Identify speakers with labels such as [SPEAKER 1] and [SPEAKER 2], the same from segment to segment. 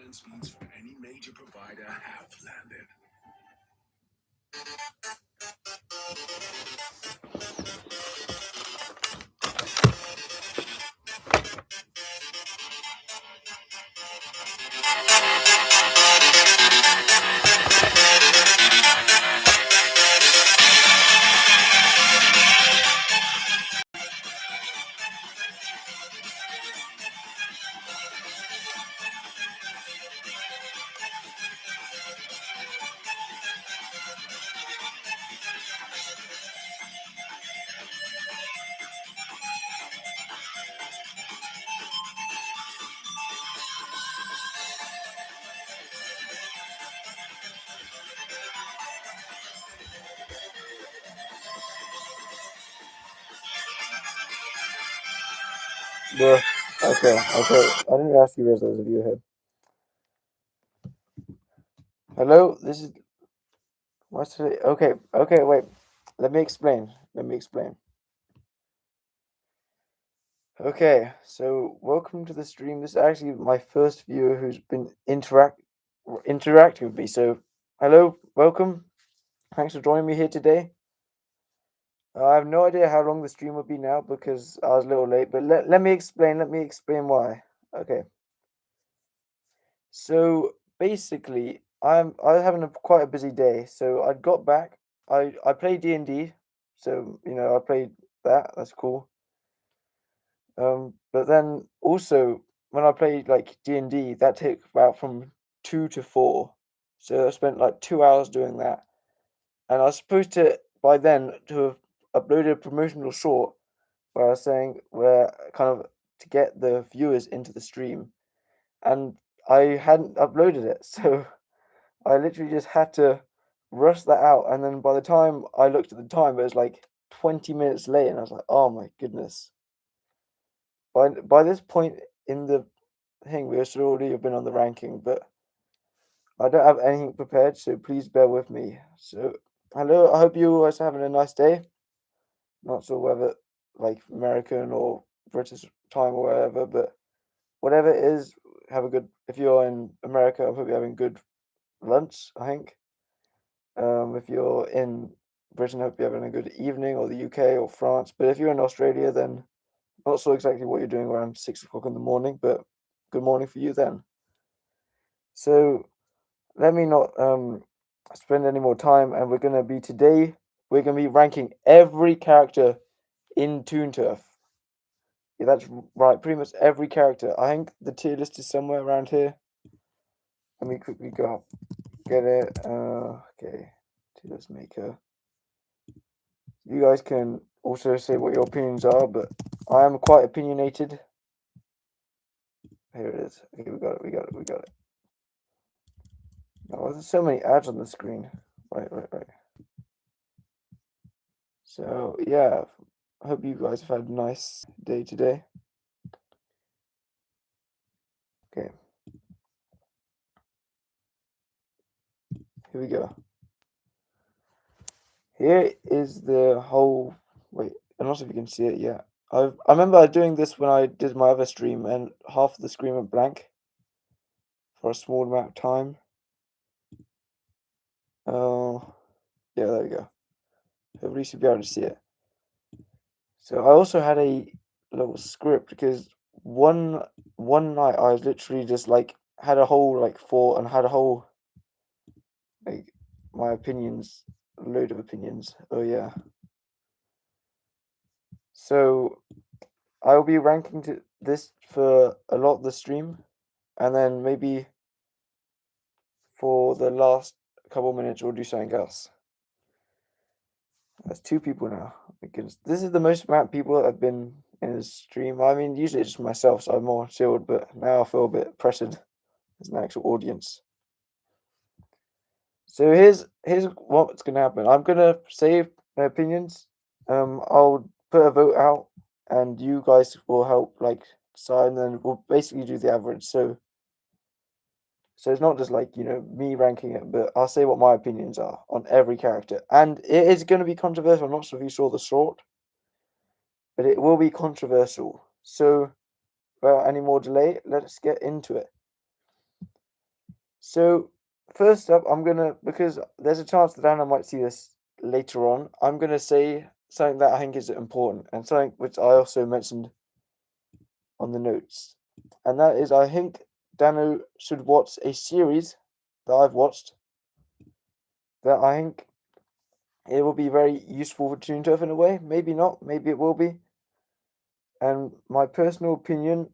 [SPEAKER 1] broadband speeds from any major provider have landed.
[SPEAKER 2] Yeah. Okay. Okay. I didn't ask you, those of you ahead. Hello. This is what's today? Okay. Okay. Wait. Let me explain. Let me explain. Okay. So welcome to the stream. This is actually my first viewer who's been interacting with me. So hello. Welcome. Thanks for joining me here today. I have no idea how long the stream will be now because I was a little late. But let me explain. Let me explain why. Okay. So basically, I was having quite a busy day. So I got back. I played D&D. So I played that. That's cool. But then also when I played like D&D, that took about from 2 to 4. So I spent like 2 hours doing that, and I was supposed to by then to have uploaded a promotional short where I was saying where kind of to get the viewers into the stream, and I hadn't uploaded it, so I literally just had to rush that out. And then by the time I looked at the time, it was like 20 minutes late, and I was like, oh my goodness. By this point in the thing, we should already have been on the ranking, but I don't have anything prepared, so please bear with me. So, hello, I hope you guys are having a nice day. Not sure whether like American or British time or whatever, but whatever it is, have a good. If you're in America, I hope you're having good lunch, I think. If you're in Britain, I hope you're having a good evening, or the UK or France. But if you're in Australia, then not sure exactly what you're doing around 6 o'clock in the morning, but good morning for you then. So let me not spend any more time, and we're gonna be ranking every character in Toon Turf. Yeah, that's right, pretty much every character. I think the tier list is somewhere around here. Let me quickly go get it. Okay, tier list maker. You guys can also say what your opinions are, but I am quite opinionated. Here it is. Okay, we got it. Oh, there's so many ads on the screen. Right. So, yeah, I hope you guys have had a nice day today. Okay. Here we go. Here is the whole. Wait, I'm not sure if you can see it yet. I remember doing this when I did my other stream, and half of the screen went blank for a small amount of time. Oh, yeah, there we go. Everybody should be able to see it. So I also had a little script because one night I was literally just like had a whole like thought and had a whole like my opinions, a load of opinions. Oh yeah. So I'll be ranking this for a lot of the stream, and then maybe for the last couple minutes we'll do something else. That's 2 people now. Because this is the most amount of people that have been in the stream. I mean, usually it's just myself, so I'm more chilled, but now I feel a bit pressured as an actual audience. So here's what's gonna happen. I'm gonna say my opinions. I'll put a vote out, and you guys will help like decide, and then we'll basically do the average. So it's not just like me ranking it, but I'll say what my opinions are on every character, and it is going to be controversial. I'm not sure if you saw the short, but it will be controversial. So without any more delay, let's get into it. So first up, I'm gonna because there's a chance that Anna might see this later on. I'm gonna say something that I think is important and something which I also mentioned on the notes, and that is I think Dano should watch a series that I've watched that I think it will be very useful for Toon Turf in a way. Maybe not, maybe it will be. And my personal opinion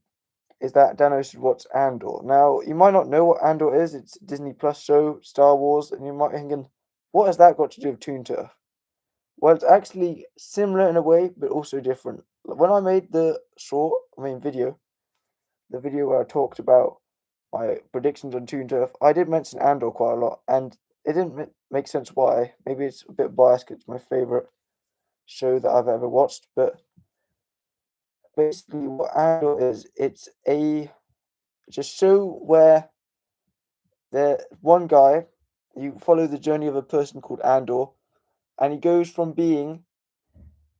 [SPEAKER 2] is that Dano should watch Andor. Now, you might not know what Andor is. It's a Disney Plus show, Star Wars, and you might be thinking, what has that got to do with Toon Turf? Well, it's actually similar in a way, but also different. When I made the video, the video where I talked about my predictions on Toon Turf, I did mention Andor quite a lot, and it didn't make sense why. Maybe it's a bit biased 'cause it's my favorite show that I've ever watched, but basically what Andor is, it's a show where the one guy, you follow the journey of a person called Andor, and he goes from being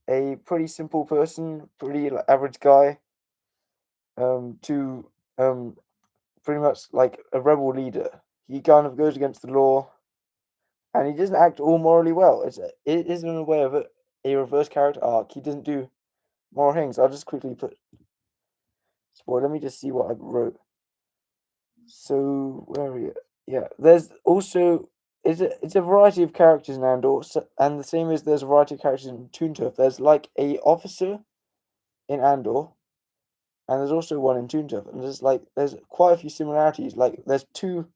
[SPEAKER 2] a pretty simple person, pretty like, average guy, to pretty much like a rebel leader. He kind of goes against the law, and he doesn't act all morally well. It is in a way of a reverse character arc. He doesn't do moral things. I'll just quickly put. Well, let me just see what I wrote. So where are we? Yeah, there's also it's a variety of characters in Andor, and the same as there's a variety of characters in Toon Turf. There's like a officer in Andor, and there's also one in Toon Turf, and there's quite a few similarities. Like there's two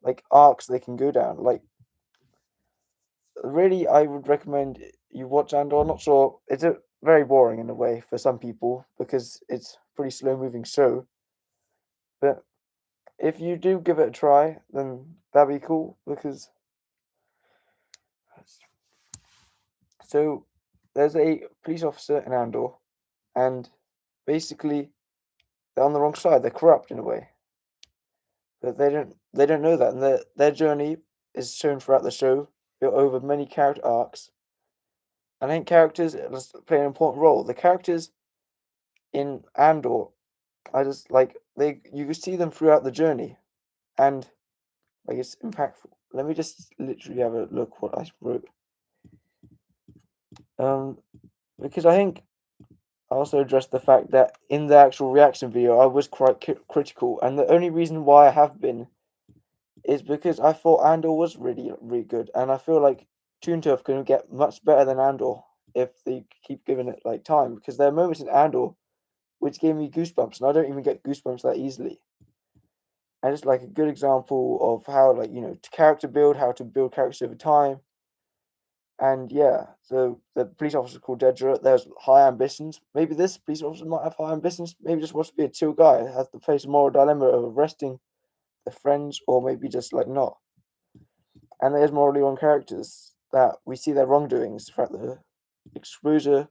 [SPEAKER 2] like arcs they can go down. Like really, I would recommend you watch Andor. I'm not sure it's a very boring in a way for some people because it's a pretty slow moving show, but if you do give it a try, then that'd be cool because so there's a police officer in Andor, and basically they're on the wrong side. They're corrupt in a way, but they don't know that, and their journey is shown throughout the show, built over many character arcs. And I think characters play an important role. The characters in Andor, I just like they you can see them throughout the journey, and like it's impactful. Let me just literally have a look what I wrote. Um, because I think I also addressed the fact that in the actual reaction video, I was quite critical, and the only reason why I have been is because I thought Andor was really, really good, and I feel like Toon Turf can get much better than Andor if they keep giving it like time. Because there are moments in Andor which gave me goosebumps, and I don't even get goosebumps that easily. And it's like a good example of how, like to character build, how to build characters over time. And yeah, so the police officer called Dedra, there's high ambitions. Maybe this police officer might have high ambitions. Maybe just wants to be a chill guy, has to face a moral dilemma of arresting their friends, or maybe just like not. And there's morally wrong characters that we see their wrongdoings throughout the exposure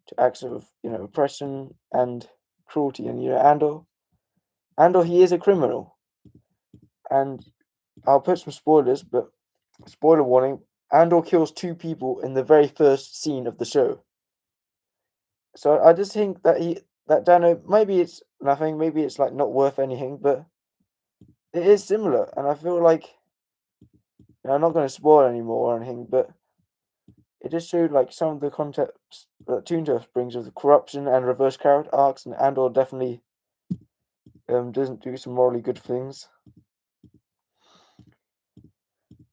[SPEAKER 2] to acts of oppression and cruelty. And Andor, he is a criminal. And I'll put some spoilers, but spoiler warning: Andor kills two people in the very first scene of the show. So I just think that Dano, maybe it's nothing, maybe it's like not worth anything, but it is similar, and I feel like I'm not going to spoil anymore or anything, but it just showed like some of the concepts that Toon Turf brings of the corruption and reverse character arcs, and Andor definitely doesn't do some morally good things.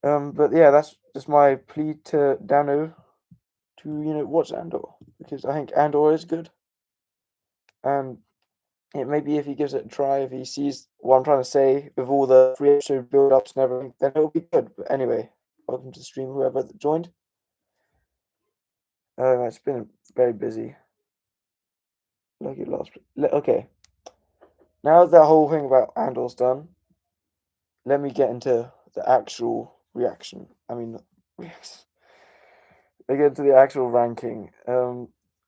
[SPEAKER 2] But yeah, that's just my plea to Dano to watch Andor because I think Andor is good, and it maybe if he gives it a try, if he sees what I'm trying to say with all the free episode build ups and everything, then it'll be good. But anyway, welcome to the stream, whoever that joined. It's been very busy. Like it last. Okay, now that whole thing about Andor's done, let me get into the actual reaction. I mean, let me get into the actual ranking.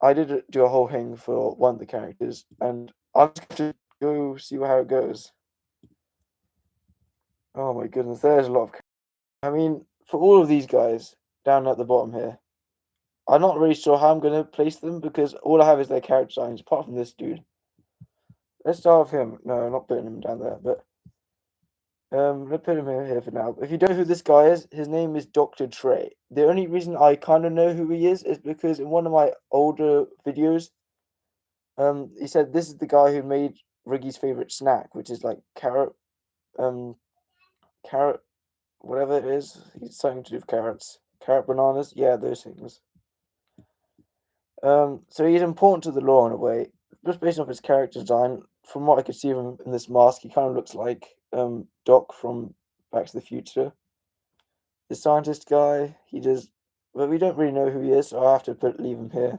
[SPEAKER 2] I did do a whole thing for one of the characters, and I'm just going to go see how it goes. Oh my goodness, there's a lot of. I mean, for all of these guys down at the bottom here, I'm not really sure how I'm going to place them because all I have is their character designs, apart from this dude. Let's start with him. No, I'm not putting him down there, but Let's put him here for now. If you don't know who this guy is, his name is Dr. Trey. The only reason I kind of know who he is because in one of my older videos, he said this is the guy who made Riggy's favorite snack, which is like um, carrot, whatever it is. It's something to do with carrots, carrot bananas. Yeah, those things. So he's important to the lore in a way, just based off his character design. From what I could see of him in this mask, he kind of looks like Doc from Back to the Future. The scientist guy, he does, but we don't really know who he is, so I have to leave him here.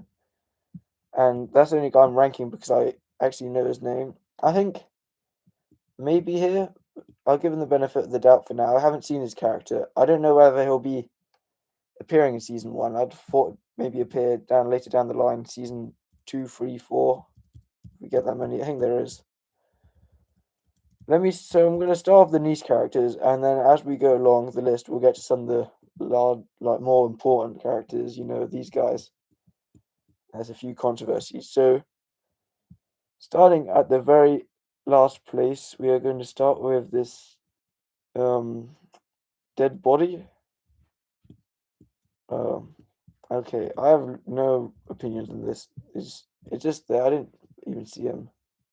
[SPEAKER 2] And that's the only guy I'm ranking because I actually know his name. I think maybe here, I'll give him the benefit of the doubt for now. I haven't seen his character. I don't know whether he'll be appearing in season 1. I'd thought maybe appear later down the line, season 2, 3, 4. If we get that many, I think there is. So I'm gonna start off the niche characters, and then as we go along the list, we'll get to some of the more important characters. You know, these guys. There's a few controversies. So, starting at the very last place, we are going to start with this dead body. Okay, I have no opinions on this. It's just that I didn't even see him.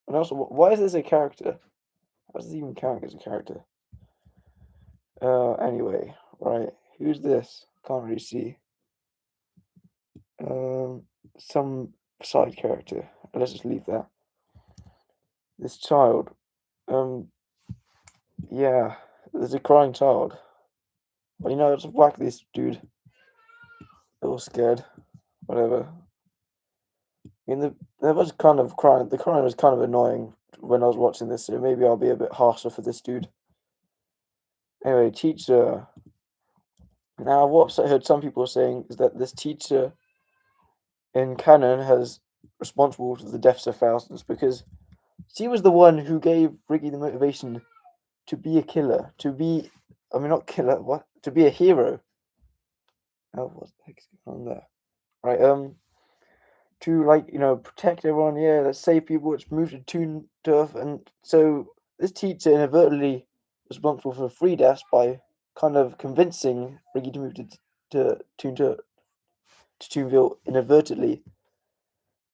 [SPEAKER 2] And also, why is this a character? How does it even count as a character? Anyway, right. Who's this? Can't really see. Some side character. Let's just leave that. This child. Yeah. There's a crying child. Well, let's whack this dude. All scared. Whatever. I mean, there was kind of crying. The crying was kind of annoying when I was watching this, so maybe I'll be a bit harsher for this dude. Anyway, teacher. Now, what I heard some people saying is that this teacher in canon has responsible for the deaths of thousands because she was the one who gave Riggy the motivation to be a killer, I mean, not killer, what? To be a hero. Oh, what the heck's going on there? Right, to, protect everyone, yeah, let's save people, let's move to Toon Turf, and so this teacher inadvertently responsible for 3 deaths by kind of convincing Riggy to move to Toonville inadvertently,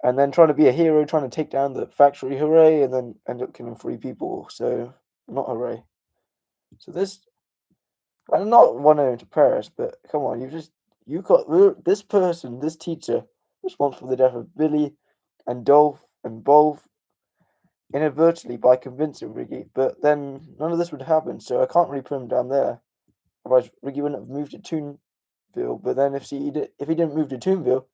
[SPEAKER 2] and then trying to be a hero, trying to take down the factory, hooray, and then end up killing 3 people, so not hooray. So I'm not wanting to Paris, but come on, you got this person, this teacher, responsible for the death of Billy and Dolph and both inadvertently by convincing Riggy, but then none of this would happen, so I can't really put him down there. Otherwise, Riggy wouldn't have moved to Toonville, but then if he didn't move to Toonville,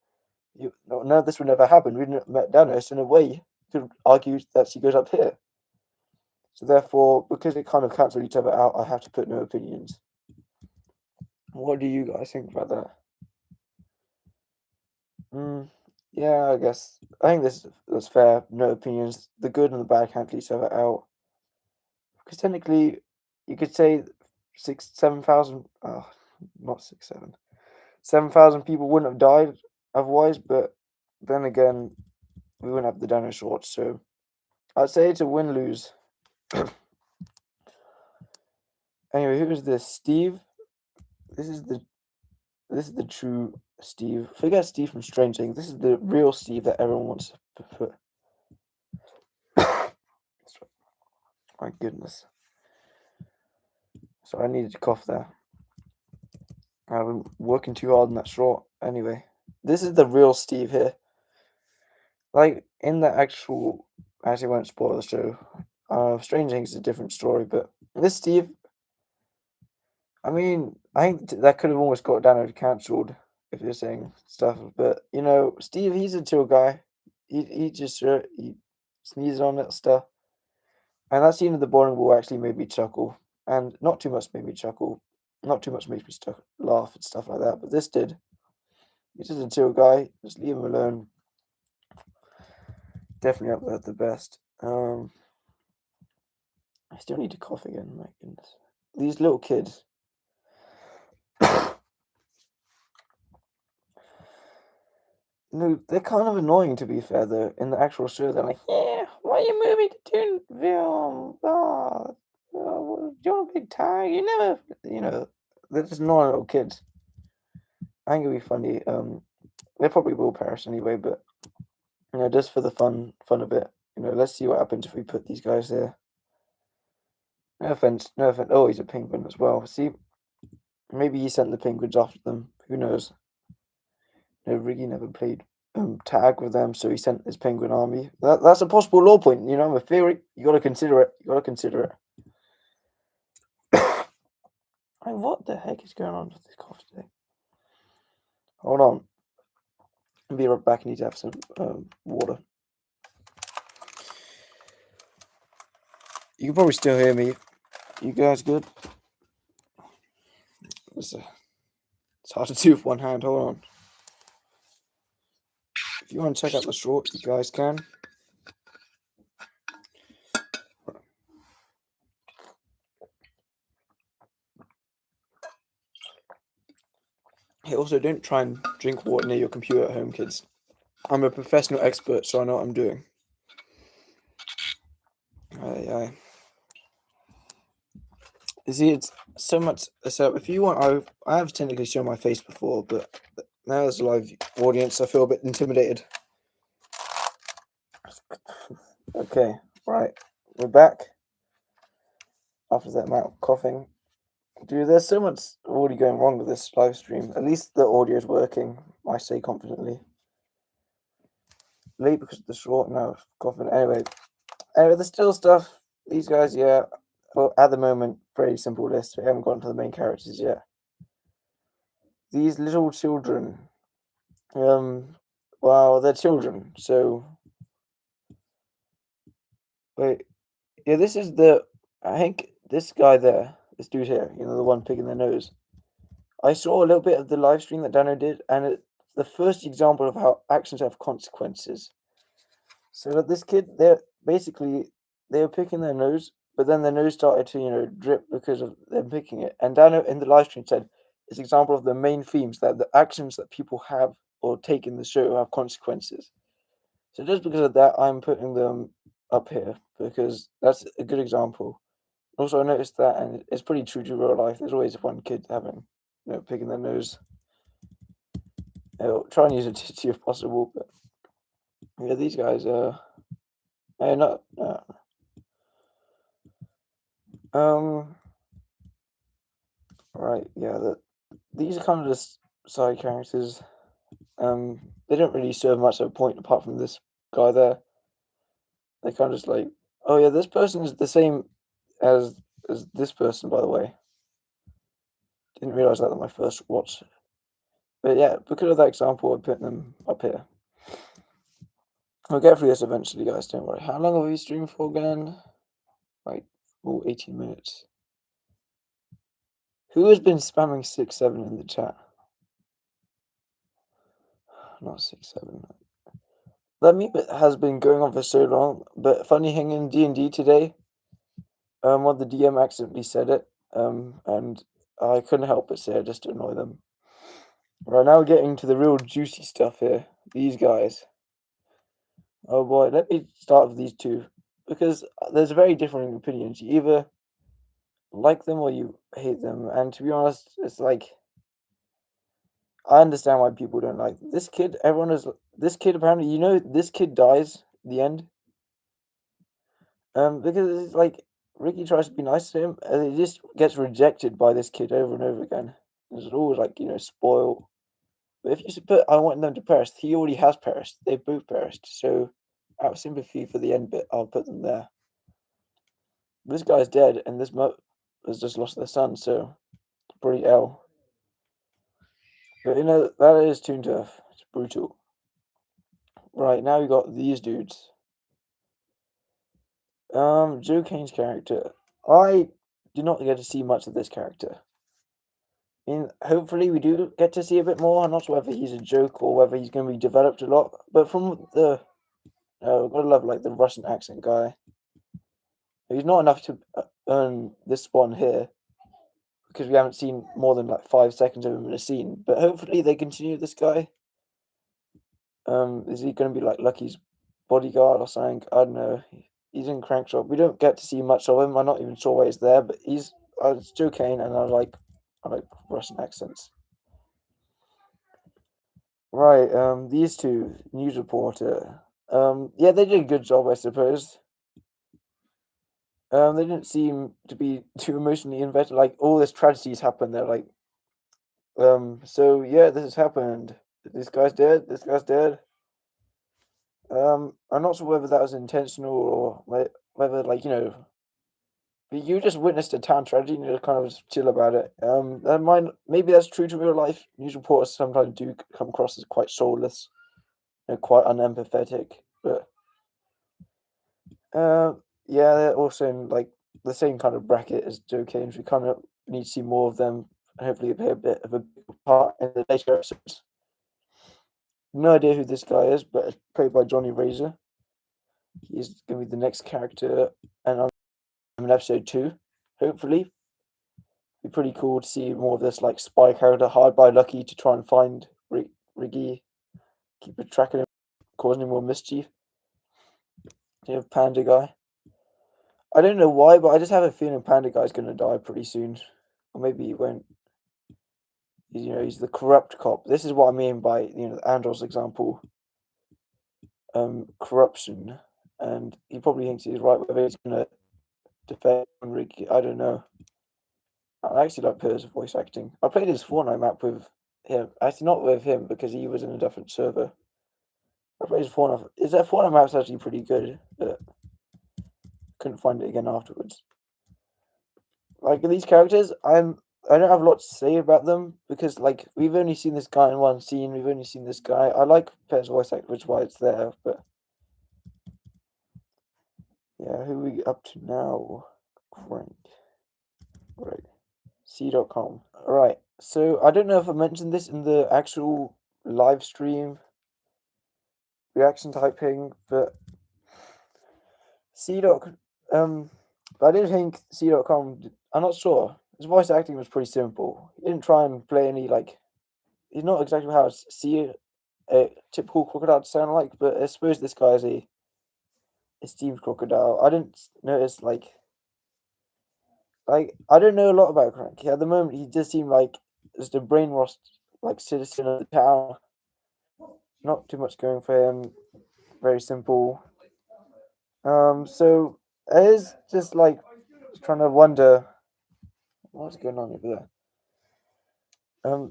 [SPEAKER 2] none of this would never happen. We wouldn't have met Dennis. In a way, you could argue that she goes up here. So therefore, because it kind of cancels each other out, I have to put no opinions. What do you guys think about that? Yeah, I guess. I think that's fair. No opinions. The good and the bad cancel each other out. Because technically, you could say 7,000. Oh, not 7. 7,000 people wouldn't have died otherwise, but then again, we wouldn't have the dinosaurs. So I'd say it's a win-lose. Anyway, who is this? Steve. This is the true Steve. Forget Steve from Strange Things. This is the real Steve that everyone wants to put. My goodness. So I needed to cough there. I've been working too hard on that short. Anyway, this is the real Steve here. Like, in the actual... I actually won't spoil the show. Strange Things is a different story, but this Steve... I mean, I think that could have almost got down cancelled if you're saying stuff. But, Steve, he's a chill guy. He just he sneezes on that stuff. And that scene of the bowling ball actually made me chuckle. And not too much made me chuckle. Not too much makes me laugh and stuff like that. But this did. He's just a chill guy. Just leave him alone. Definitely up there at the best. I still need to cough again. My goodness. These little kids. No, they're kind of annoying to be fair though. In the actual show, they're like, "Yeah, why are you moving to Toonville? Do you want to stupid tag. You never, they're just normal little kids. I think it'll be funny. They probably will perish anyway, but just for the fun of it. Let's see what happens if we put these guys there. No offense, no offense. Oh, he's a penguin as well. See, maybe he sent the penguins after them. Who knows? Riggy never played tag with them, so he sent his penguin army. That's a possible law point. I'm a theory. You got to consider it. You got to consider it. What the heck is going on with this cough today? Hold on. I'll be right back. I need to have some water. You can probably still hear me. You guys good? It's hard to do with one hand. Hold on. If you want to check out the short, you guys can. Hey, also, don't try and drink water near your computer at home, kids. I'm a professional expert, so I know what I'm doing. Aye. You see, it's so much. So, if you want, I have technically shown my face before, but now there's a live audience. I feel a bit intimidated. Okay, right, we're back after that amount of coughing. Dude, there's so much already going wrong with this live stream. At least the audio is working, I say confidently. Late because of the short, now coughing. Anyway, there's still stuff. These guys, yeah. Well, at the moment, very simple list. We haven't gotten to the main characters yet. These little children. Well, they're children, so. Wait. Yeah, this is I think this guy there, this dude here, the one picking their nose. I saw a little bit of the live stream that Dano did, and it's the first example of how actions have consequences. So that this kid, they were picking their nose, but then their nose started to, drip because of them picking it. And Dano in the live stream said it's an example of the main themes that the actions that people have or take in the show have consequences. So just because of that, I'm putting them up here because that's a good example. Also, I noticed that, and it's pretty true to real life. There's always one kid having, picking their nose. I'll try and use a tissue if possible, but yeah, these guys are. Not. Right. Yeah. These are kind of just side characters. They don't really serve much of a point apart from this guy there. They kind of just like, oh yeah, this person is the same as this person, by the way. Didn't realize that on my first watch. But yeah, because of that example, I'm putting them up here. We'll get through this eventually, guys. Don't worry. How long have we streamed for again? Like, 18 minutes. Who has been spamming 6-7 in the chat? Not 6-7. That meme has been going on for so long, but funny thing in D&D today, one of the DM accidentally said it, and I couldn't help but say it just to annoy them. Right, now we're getting to the real juicy stuff here. These guys. Oh boy, let me start with these two, because there's very differing opinions. You either like them or you hate them, and to be honest, it's like, I understand why people don't like this kid. This kid apparently, this kid dies at the end. Because it's like Ricky tries to be nice to him, and he just gets rejected by this kid over and over again. It's always like, spoil. But if you put I want them to perish, he already has perished. They've both perished. So out of sympathy for the end bit, I'll put them there. This guy's dead, and this has just lost their son, so pretty L. But that is Toon Turf. It's brutal. Right, now we got these dudes. Joe Kane's character. I do not get to see much of this character. I mean, hopefully we do get to see a bit more. I'm not sure whether he's a joke or whether he's going to be developed a lot. But from the, gotta love like the Russian accent guy. He's not enough to earn this spawn here because we haven't seen more than like 5 seconds of him in a scene. But hopefully they continue this guy. Is he going to be like Lucky's bodyguard or something? I don't know. He's in Crankshot. We don't get to see much of him. I'm not even sure why he's there, but he's it's Joe Kane, and I like Russian accents. Right, these two, news reporter. Yeah, they did a good job, I suppose. They didn't seem to be too emotionally invested. Like all this tragedies happened. They're like, so yeah, this has happened. This guy's dead. This guy's dead. I'm not sure whether that was intentional or whether like but you just witnessed a town tragedy and you just kind of just chill about it. That might maybe that's true to real life. News reporters sometimes do come across as quite soulless and quite unempathetic, but uh, yeah, they're also in like the same kind of bracket as Joe Kane's. We kind of need to see more of them and hopefully play a bit of a big part in the later episodes. No idea who this guy is, but it's played by Johnny Razor. He's going to be the next character, and I'm in episode 2. Hopefully, be pretty cool to see more of this like spy character hired by Lucky to try and find Riggy, keep a track of him, causing him more mischief. You have Panda Guy. I don't know why, but I just have a feeling Panda Guy's going to die pretty soon, or maybe he won't. He's the corrupt cop. This is what I mean by Andrew's example, corruption, and he probably thinks he's right. Whether he's going to defend Ricky, I don't know. I actually like Per's voice acting. I played his Fortnite map with him. Actually, not with him because he was in a different server. I played his Fortnite. Is that Fortnite map's actually pretty good, but couldn't find it again afterwards. Like these characters, I don't have a lot to say about them because like we've only seen this guy in one scene. We've only seen this guy. I like Per's voice acting, which is why it's there. But yeah, who are we up to now? Crank. Right. C.com. Right. So I don't know if I mentioned this in the actual live stream reaction type thing, but C. But I didn't think C.com. I'm not sure. His voice acting was pretty simple. He didn't try and play any like. He's not exactly how a typical crocodile to sound like, but I suppose this guy is a esteemed crocodile. I didn't notice like I don't know a lot about Cranky at the moment. He just seemed like just a brainwashed like citizen of the town. Not too much going for him. Very simple. So it is just like trying to wonder what's going on over there.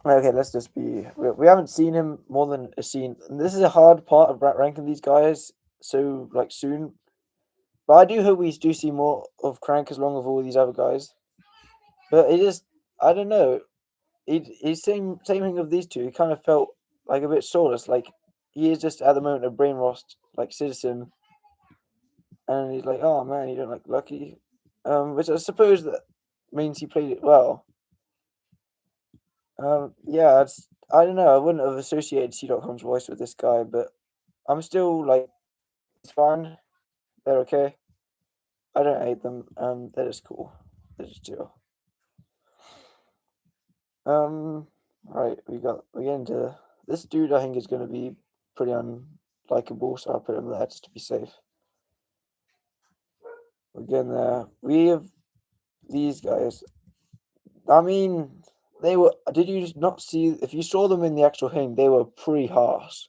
[SPEAKER 2] Okay, let's just be. We haven't seen him more than a scene. And this is a hard part of ranking these guys so like soon. But I do hope we do see more of Crank along with all these other guys. But it just, I don't know. He's same thing of these two. He kind of felt like a bit soulless. Like he is just at the moment a brainwashed like citizen, and he's like, oh man, you don't like Lucky, which I suppose that means he played it well. Yeah, I don't know. I wouldn't have associated C.com's voice with this guy, but I'm still like, it's fine. They're okay. I don't hate them. They're just cool. They're just chill. Right, we get into this dude. I think is going to be pretty unlikable, so I'll put him there just to be safe. We're getting there. We have these guys. I mean, they were. Did you not see? If you saw them in the actual thing, they were pretty harsh.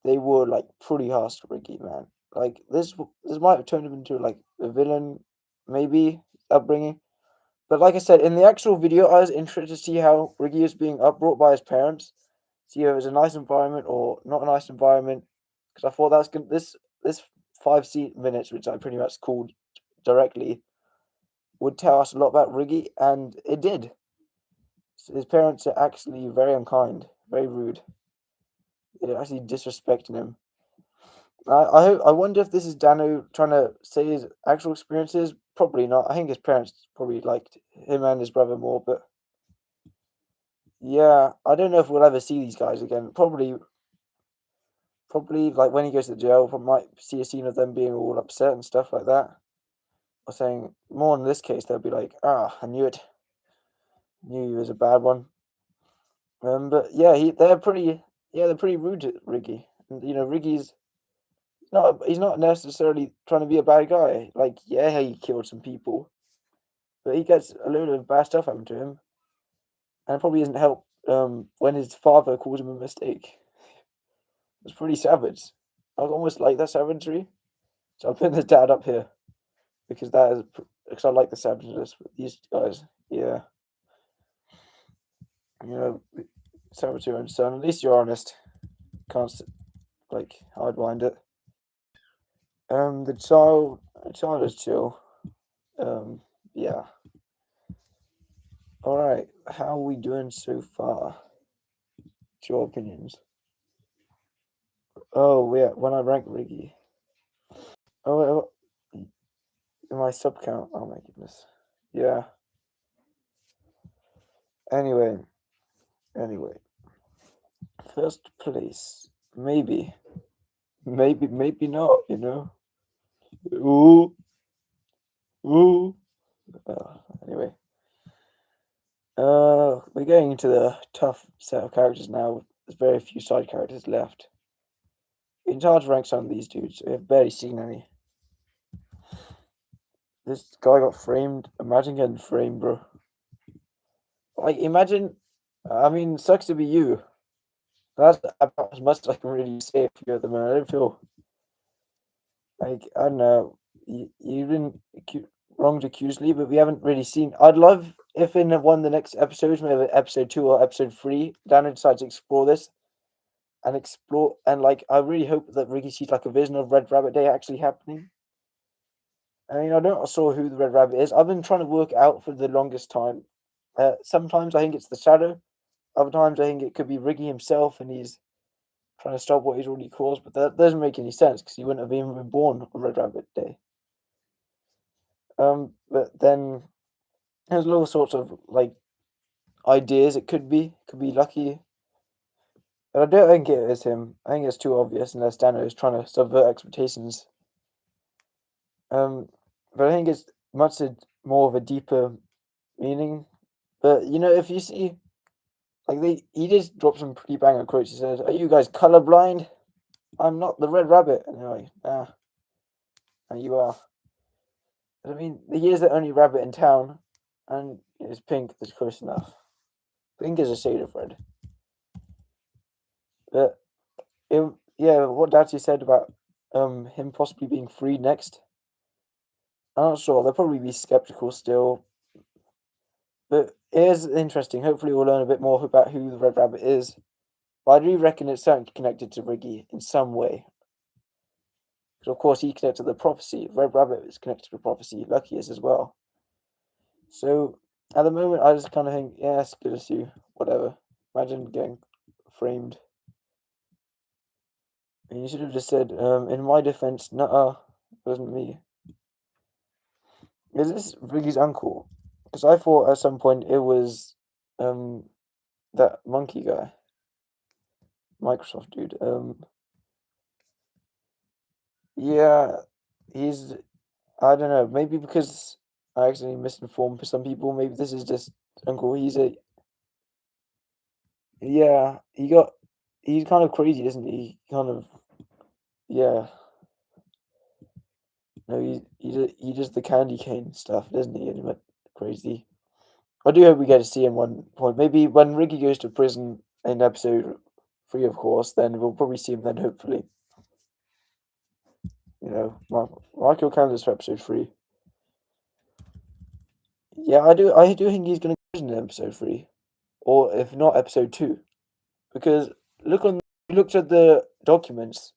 [SPEAKER 2] They were like pretty harsh to Ricky, man. Like this might have turned him into like a villain, maybe upbringing. But like I said, in the actual video, I was interested to see how Ricky is being upbrought by his parents. See if it was a nice environment or not a nice environment. Because I thought that's good. This 5 minutes, which I pretty much called directly, would tell us a lot about Riggy, and it did. So his parents are actually very unkind, very rude. They're actually disrespecting him. I wonder if this is Dano trying to say his actual experiences. Probably not. I think his parents probably liked him and his brother more, but yeah, I don't know if we'll ever see these guys again. Probably like when he goes to jail, we might see a scene of them being all upset and stuff like that. Or saying more in this case, they'll be like, "Ah, I knew it. Knew he was a bad one." But yeah, they're pretty rude to Riggy, and Riggy's he's not necessarily trying to be a bad guy. Like, yeah, he killed some people, but he gets a load of bad stuff happened to him, and it probably isn't helped when his father calls him a mistake. It's pretty savage. I almost like that savagery. So I'm putting the dad up here because that is because I like the savageness with these guys. Yeah, you know, savage your own son. At least you're honest. Can't like hide behind it. The child is chill. Um, yeah. All right. How are we doing so far? What's your opinions? Oh yeah, when I rank Riggy. Oh, my sub count. Oh my goodness. Yeah. Anyway, anyway, first place. Maybe, maybe not. You know. Ooh, ooh. Anyway, we're getting into the tough set of characters now. There's very few side characters left. It's hard to rank some of these dudes. We've barely seen any. This guy got framed. Imagine getting framed, bro. Like, imagine. I mean, sucks to be you. That's about as much as I can really say for you at the moment. I don't feel like, I don't know. You've been wronged accusedly, but we haven't really seen. I'd love if in one of the next episodes, maybe episode 2 or episode 3, Daniel decides to explore this and like I really hope that Ricky sees like a vision of Red Rabbit Day actually happening. I mean, I don't saw who the Red Rabbit is. I've been trying to work out for the longest time. Sometimes I think it's the Shadow. Other times I think it could be Riggy himself, and he's trying to stop what he's already caused. But that doesn't make any sense because he wouldn't have even been born on Red Rabbit Day. But then there's all sorts of like ideas. It could be Lucky, but I don't think it is him. I think it's too obvious unless Dano is trying to subvert expectations. But I think it's much more of a deeper meaning. But you know, if you see, like he just dropped some pretty banger quotes. He says, "Are you guys colorblind? I'm not the Red Rabbit." And you're like, "Ah, and you are." But I mean, he is the only rabbit in town, and it's pink. That's close enough. Pink is a shade of red. But yeah, what Dachi said about him possibly being free next. I'm not sure. They'll probably be skeptical still. But it is interesting. Hopefully, we'll learn a bit more about who the Red Rabbit is. But I do reckon it's certainly connected to Riggy in some way. Because, of course, he connected to the prophecy. Red Rabbit is connected to the prophecy. Lucky is as well. So, at the moment, I just kind of think, yeah, it's good to see. Whatever. Imagine getting framed. And you should have just said, in my defense, nuh-uh, it wasn't me. Is this Riggy's uncle? Because I thought at some point it was that monkey guy. Microsoft dude. Yeah, he's. I don't know. Maybe because I accidentally misinformed for some people. Maybe this is just Uncle. He's a. Yeah, he got. He's kind of crazy, isn't he? Kind of. Yeah. No, he does the candy cane stuff, doesn't he? And he went crazy. I do hope we get to see him one point. Maybe when Ricky goes to prison in episode 3, of course. Then we'll probably see him then. Hopefully, you know, mark your calendars for episode 3. Yeah, I do. I do think he's going to go in episode 3, or if not, episode 2, because looked at the documents.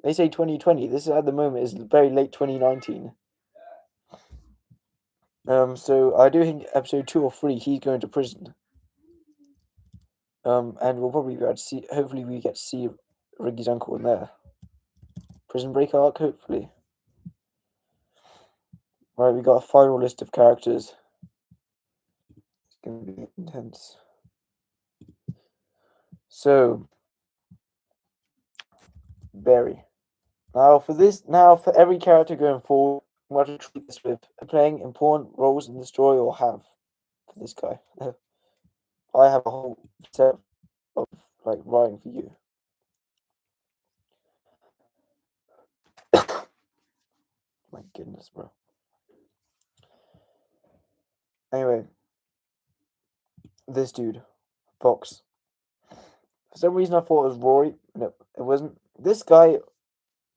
[SPEAKER 2] They say 2020. This at the moment is very late 2019. So I do think episode 2 or 3 he's going to prison. And we'll probably be able to see. Hopefully, we get to see Riggy's uncle in there. Prison Break arc, hopefully. Right, we got a final list of characters. It's going to be intense. So, Barry. Now for every character going forward, I'm going to treat this with playing important roles in the story or have for this guy. I have a whole set of like writing for you. goodness, bro. Anyway, this dude, Fox. For some reason, I thought it was Rory. No, it wasn't. This guy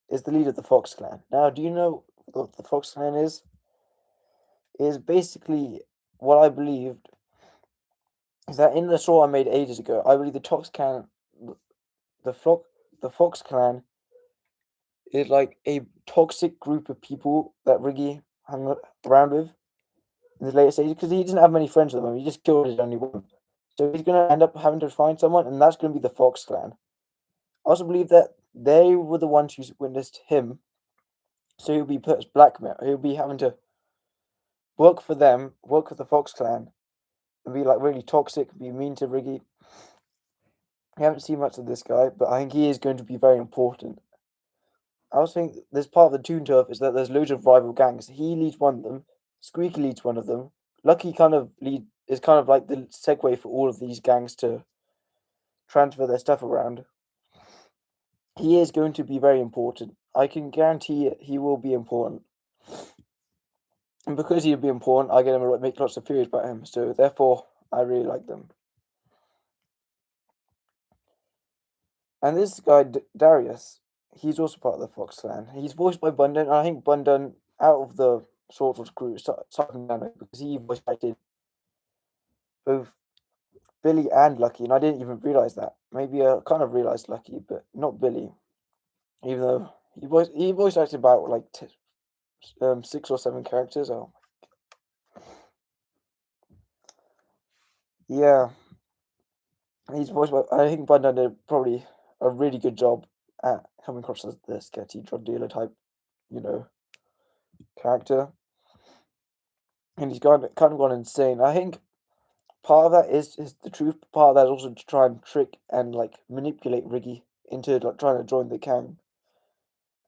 [SPEAKER 2] is the leader of the Fox clan. Now, do you know what the Fox clan is? Is basically what I believed is that in the show I made ages ago, I believe the Fox clan, the Fox, the Fox clan is like a toxic group of people that Riggy hung around with in the later stages because he didn't have many friends with him. He just killed his only one. So he's going to end up having to find someone, and that's going to be the Fox clan. I also believe that they were the ones who witnessed him, so he'll be put as blackmail. He'll be having to work for them, work with the Fox clan, and be like really toxic, be mean to Riggy. I haven't seen much of this guy, but I think he is going to be very important. I also think this part of the Toon Turf is that there's loads of rival gangs. He leads one of them, Squeaky leads one of them. Lucky is kind of like the segue for all of these gangs to transfer their stuff around. He is going to be very important. I can guarantee it, he will be important. And because he'll be important, I get him to make lots of theories about him. So therefore, I really like them. And this guy, Darius, he's also part of the Fox clan. He's voiced by Bundon, and I think Bundon, out of the Sorcerer's crew, started down because he voice acted both Billy and Lucky, and I didn't even realize that. Maybe I kind of realized Lucky, but not Billy, even though he voice acted about like 6 or 7 characters. Oh, yeah, he's voiced by. I think Bundon did probably a really good job at coming across as the sketchy drug dealer type, character. And he's kind of gone insane. I think part of that is the truth. Part of that is also to try and trick and like manipulate Riggy into like trying to join the gang.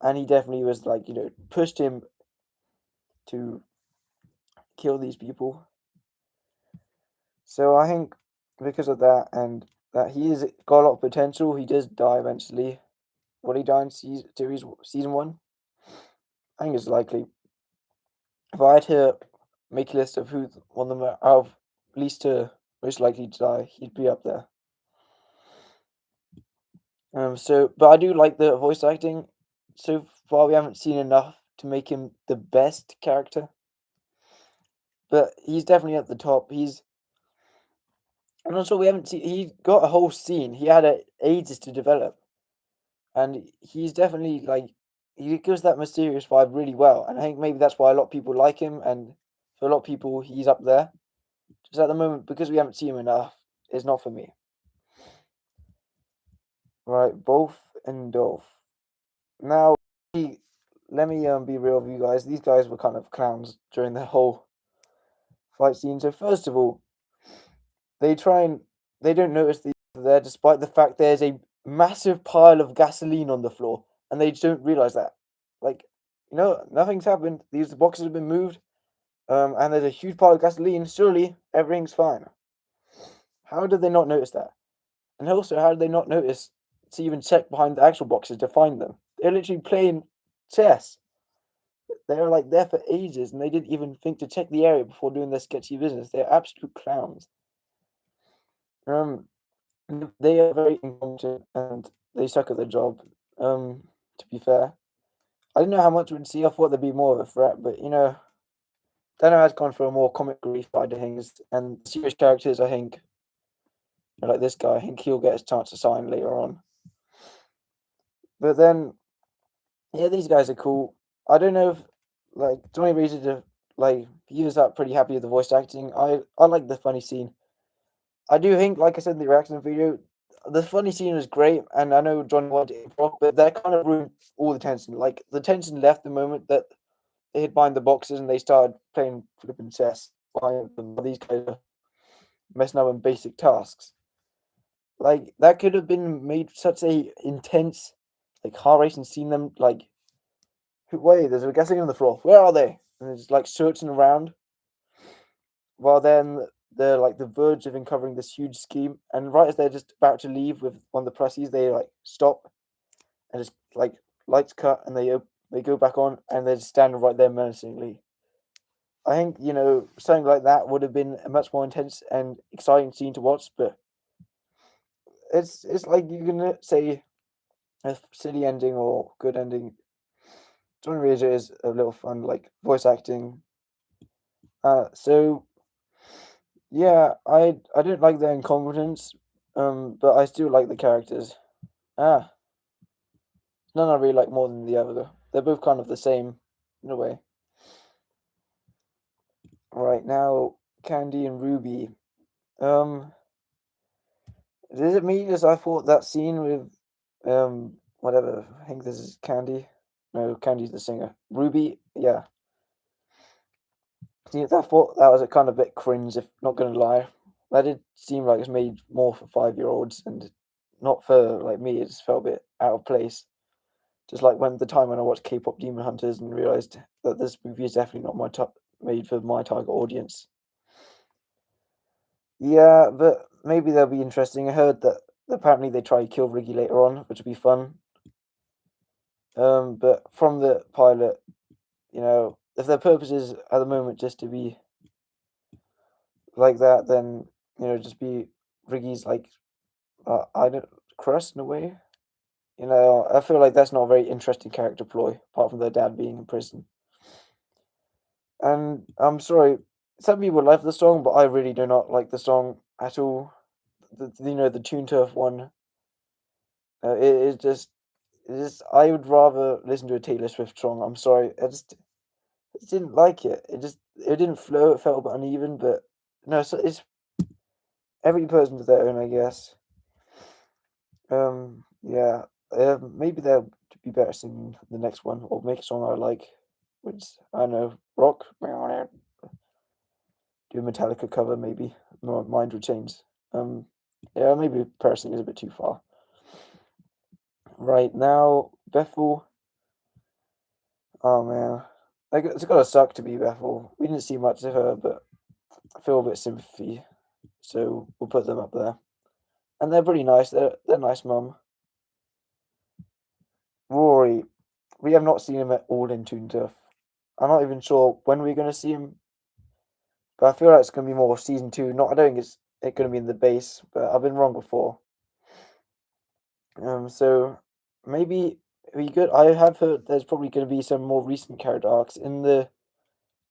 [SPEAKER 2] And he definitely was like pushed him to kill these people. So I think because of that and that he has got a lot of potential, he does die eventually. Will he die in season 1? I think it's likely. If I had to make a list of who one of them out of least to most likely to die, he'd be up there. But I do like the voice acting. So far, we haven't seen enough to make him the best character, but he's definitely at the top. And also we haven't seen. He got a whole scene. He had ages to develop, and he's definitely like he gives that mysterious vibe really well. And I think maybe that's why a lot of people like him, and for a lot of people, he's up there. Just at the moment, because we haven't seen him enough, it's not for me. Right, both and Dolph. Now, let me be real with you guys. These guys were kind of clowns during the whole fight scene. So first of all, they don't notice these are there, despite the fact there's a massive pile of gasoline on the floor, and they don't realize that. Like, nothing's happened. These boxes have been moved, and there's a huge pile of gasoline. Surely everything's fine. How did they not notice that? And also, how did they not notice to even check behind the actual boxes to find them? They're literally playing chess. They were like there for ages, and they didn't even think to check the area before doing their sketchy business. They're absolute clowns. They are very incompetent and they suck at their job. To be fair, I didn't know how much we'd see. I thought there'd be more of a threat, but Dano has gone for a more comic relief side of things, and serious characters. I think, like this guy, I think he'll get his chance to sign later on. But then, yeah, these guys are cool. I don't know if Johnny Reason to he was pretty happy with the voice acting. I like the funny scene. I do think, like I said in the reaction video, the funny scene was great, and I know Johnny wanted to improv, but that kind of ruined all the tension. Like the tension left the moment that they hid behind the boxes and they started playing flipping chess behind them. These guys are messing up on basic tasks. Like that could have been made such a intense, car race and seen them wait, there's a gasoline on the floor. Where are they? And it's searching around. While then they're the verge of uncovering this huge scheme, and right as they're just about to leave with one of the Prussies, they stop and just lights cut, and they go back on, and they're standing right there menacingly. I think, something like that would have been a much more intense and exciting scene to watch, but it's like you can say a silly ending or good ending. John Razor is a little fun, like voice acting. So yeah, I didn't like their incompetence, but I still like the characters. Ah, none I really like more than the other. They're both kind of the same in a way. All right, now Candy and Ruby. Um, is it me as I thought that scene with whatever, I think this is Candy. No, Candy's the singer. Ruby, yeah. See, I thought that was a kind of bit cringe, if not gonna lie. That did seem like it's made more for 5-year-olds and not for like me. It just felt a bit out of place. Just like when the time when I watched K-pop Demon Hunters and realized that this movie is definitely not made for my target audience. Yeah, but maybe they'll be interesting. I heard that apparently they try to kill Riggy later on, which would be fun. But from the pilot, if their purpose is at the moment just to be like that, then just be Riggy's like I don't crust in a way. I feel like that's not a very interesting character ploy, apart from their dad being in prison. And I'm sorry, some people love the song, but I really do not like the song at all. The Toon Turf one, I would rather listen to a Taylor Swift song. I'm sorry, I just didn't like it. It didn't flow. It felt a bit uneven, but no, it's every person's their own, I guess. Yeah. Maybe they'll be better singing the next one, or make a song I like, which I don't know, rock. Do a Metallica cover, maybe. My mind would change. Um, yeah, maybe personally is a bit too far. Right now, Bethel. Oh man, like it's gotta suck to be Bethel. We didn't see much of her, but I feel a bit sympathy, so we'll put them up there. And they're pretty nice. They're nice, mum. Rory, we have not seen him at all in Toon Turf. I'm not even sure when we're going to see him, but I feel like it's going to be more season two. Not, I don't think it's going to be in the base, but I've been wrong before. So maybe we good. I have heard there's probably going to be some more recent character arcs. In the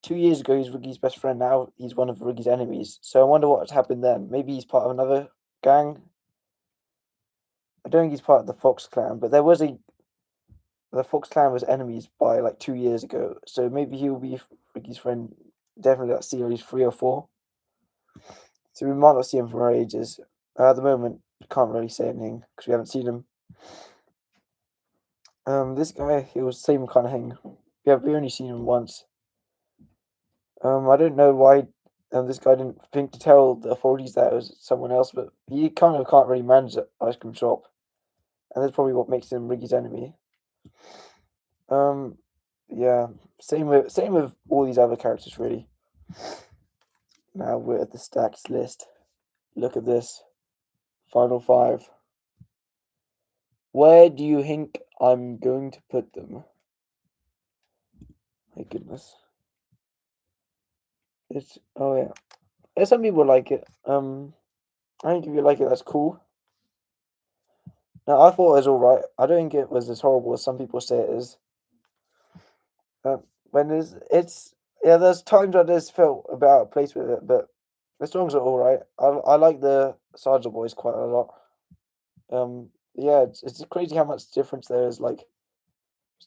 [SPEAKER 2] 2 years ago, he's Riggy's best friend. Now he's one of Riggy's enemies. So I wonder what's happened then. Maybe he's part of another gang. I don't think he's part of the Fox clan, but the Fox clan was enemies by like 2 years ago. So maybe he'll be Riggy's friend. Definitely like series 3 or 4. So we might not see him for ages. At the moment, can't really say anything because we haven't seen him. This guy, he was the same kind of thing. We only seen him once. I don't know why this guy didn't think to tell the authorities that it was someone else, but he kind of can't really manage the ice cream shop, and that's probably what makes him Riggy's enemy. Yeah, same with all these other characters really. Now we're at the stacks list. Look at this. Final 5. Where do you think I'm going to put them? My goodness. Oh yeah. There's some people like it. I think if you like it, that's cool. Now I thought it was alright. I don't think it was as horrible as some people say it is. When it's yeah, there's times I just felt about a place with it, but the songs are alright. I like the Sergeant Boys quite a lot. Yeah, it's crazy how much difference there is. Like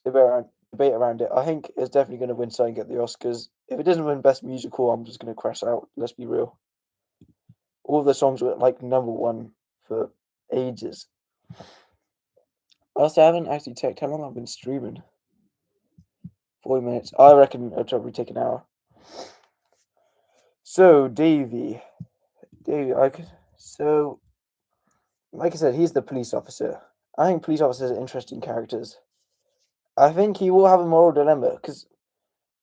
[SPEAKER 2] debate around it. I think it's definitely going to win something at the Oscars. If it doesn't win Best Musical, I'm just going to crash out. Let's be real. All the songs were like #1 for ages. Also, I haven't actually checked how long I've been streaming. 40 minutes. I reckon it'll probably take an hour. So, Davey, so, like I said, he's the police officer. I think police officers are interesting characters. I think he will have a moral dilemma because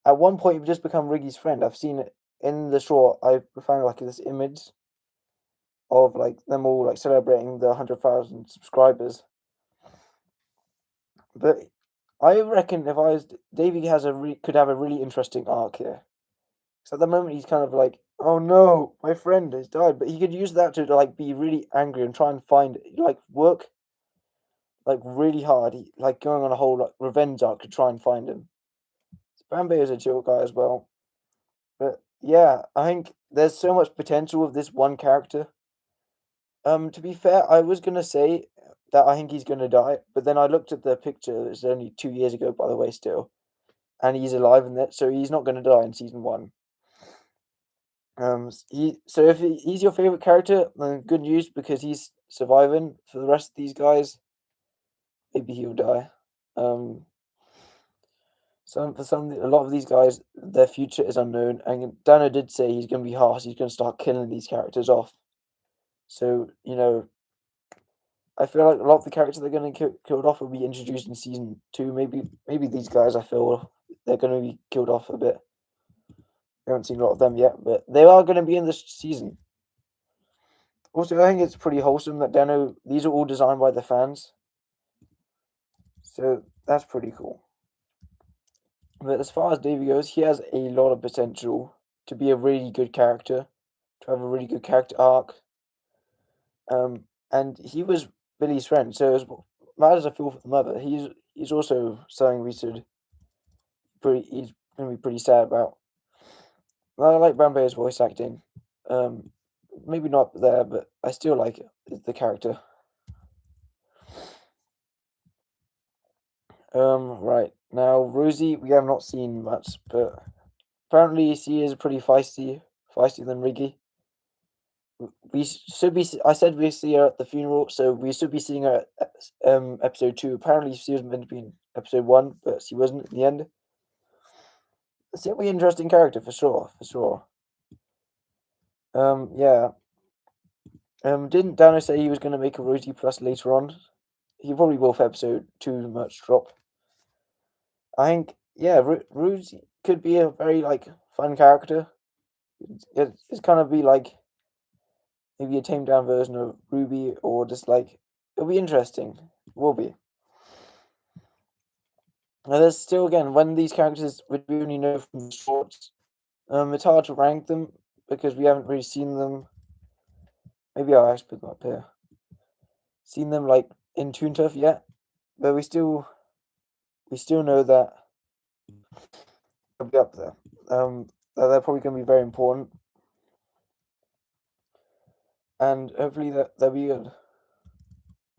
[SPEAKER 2] at one point he just become Riggy's friend. I've seen it in the short. I found like this image of like them all like celebrating the 100,000 subscribers. But I reckon if I was Davy could have a really interesting arc here. So at the moment he's kind of like, oh no, my friend has died, but he could use that to like be really angry and try and find like work like really hard, like going on a whole like revenge arc to try and find him. Bambi is a chill guy as well, but yeah, I think there's so much potential with this one character. To be fair, I was gonna say that I think he's gonna die, but then I looked at the picture. It's only 2 years ago, by the way, still, and he's alive in it, so he's not gonna die in season one. So if he's your favorite character, then good news because he's surviving. For the rest of these guys, maybe he'll die. Um, a lot of these guys, their future is unknown. And Dano did say he's going to be harsh. He's going to start killing these characters off. So I feel like a lot of the characters they're going to killed off will be introduced in season two. Maybe these guys, I feel they're going to be killed off a bit. We haven't seen a lot of them yet, but they are going to be in this season. Also, I think it's pretty wholesome that Dano. These are all designed by the fans, so that's pretty cool. But as far as Davy goes, he has a lot of potential to be a really good character, to have a really good character arc. And he was Billy's friend, so as mad as I feel for the mother, he's also something we should he's gonna be pretty sad about. I like Bambe's voice acting. Um, Maybe not there, but I still like the character. Right now, Rosie, we have not seen much, but apparently she is pretty feisty than Riggy. We should be. I said we see her at the funeral, so we should be seeing her at episode 2. Apparently, she was meant to be in episode 1, but she wasn't in the end. It's a really interesting character for sure, for sure. Yeah. Didn't Dano say he was going to make a Rosie Plus later on? He probably will for episode 2 much drop. I think, yeah, Rosie could be a very like fun character. It's kind of be like maybe a tamed down version of Ruby, or just like it'll be interesting. It will be. Now, there's still again when these characters we only know from the shorts. It's hard to rank them because we haven't really seen them. Maybe I'll actually put them up here. Seen them like in Toon Turf yet, but we still know that they'll be up there. That they're probably going to be very important, and hopefully that they'll be good.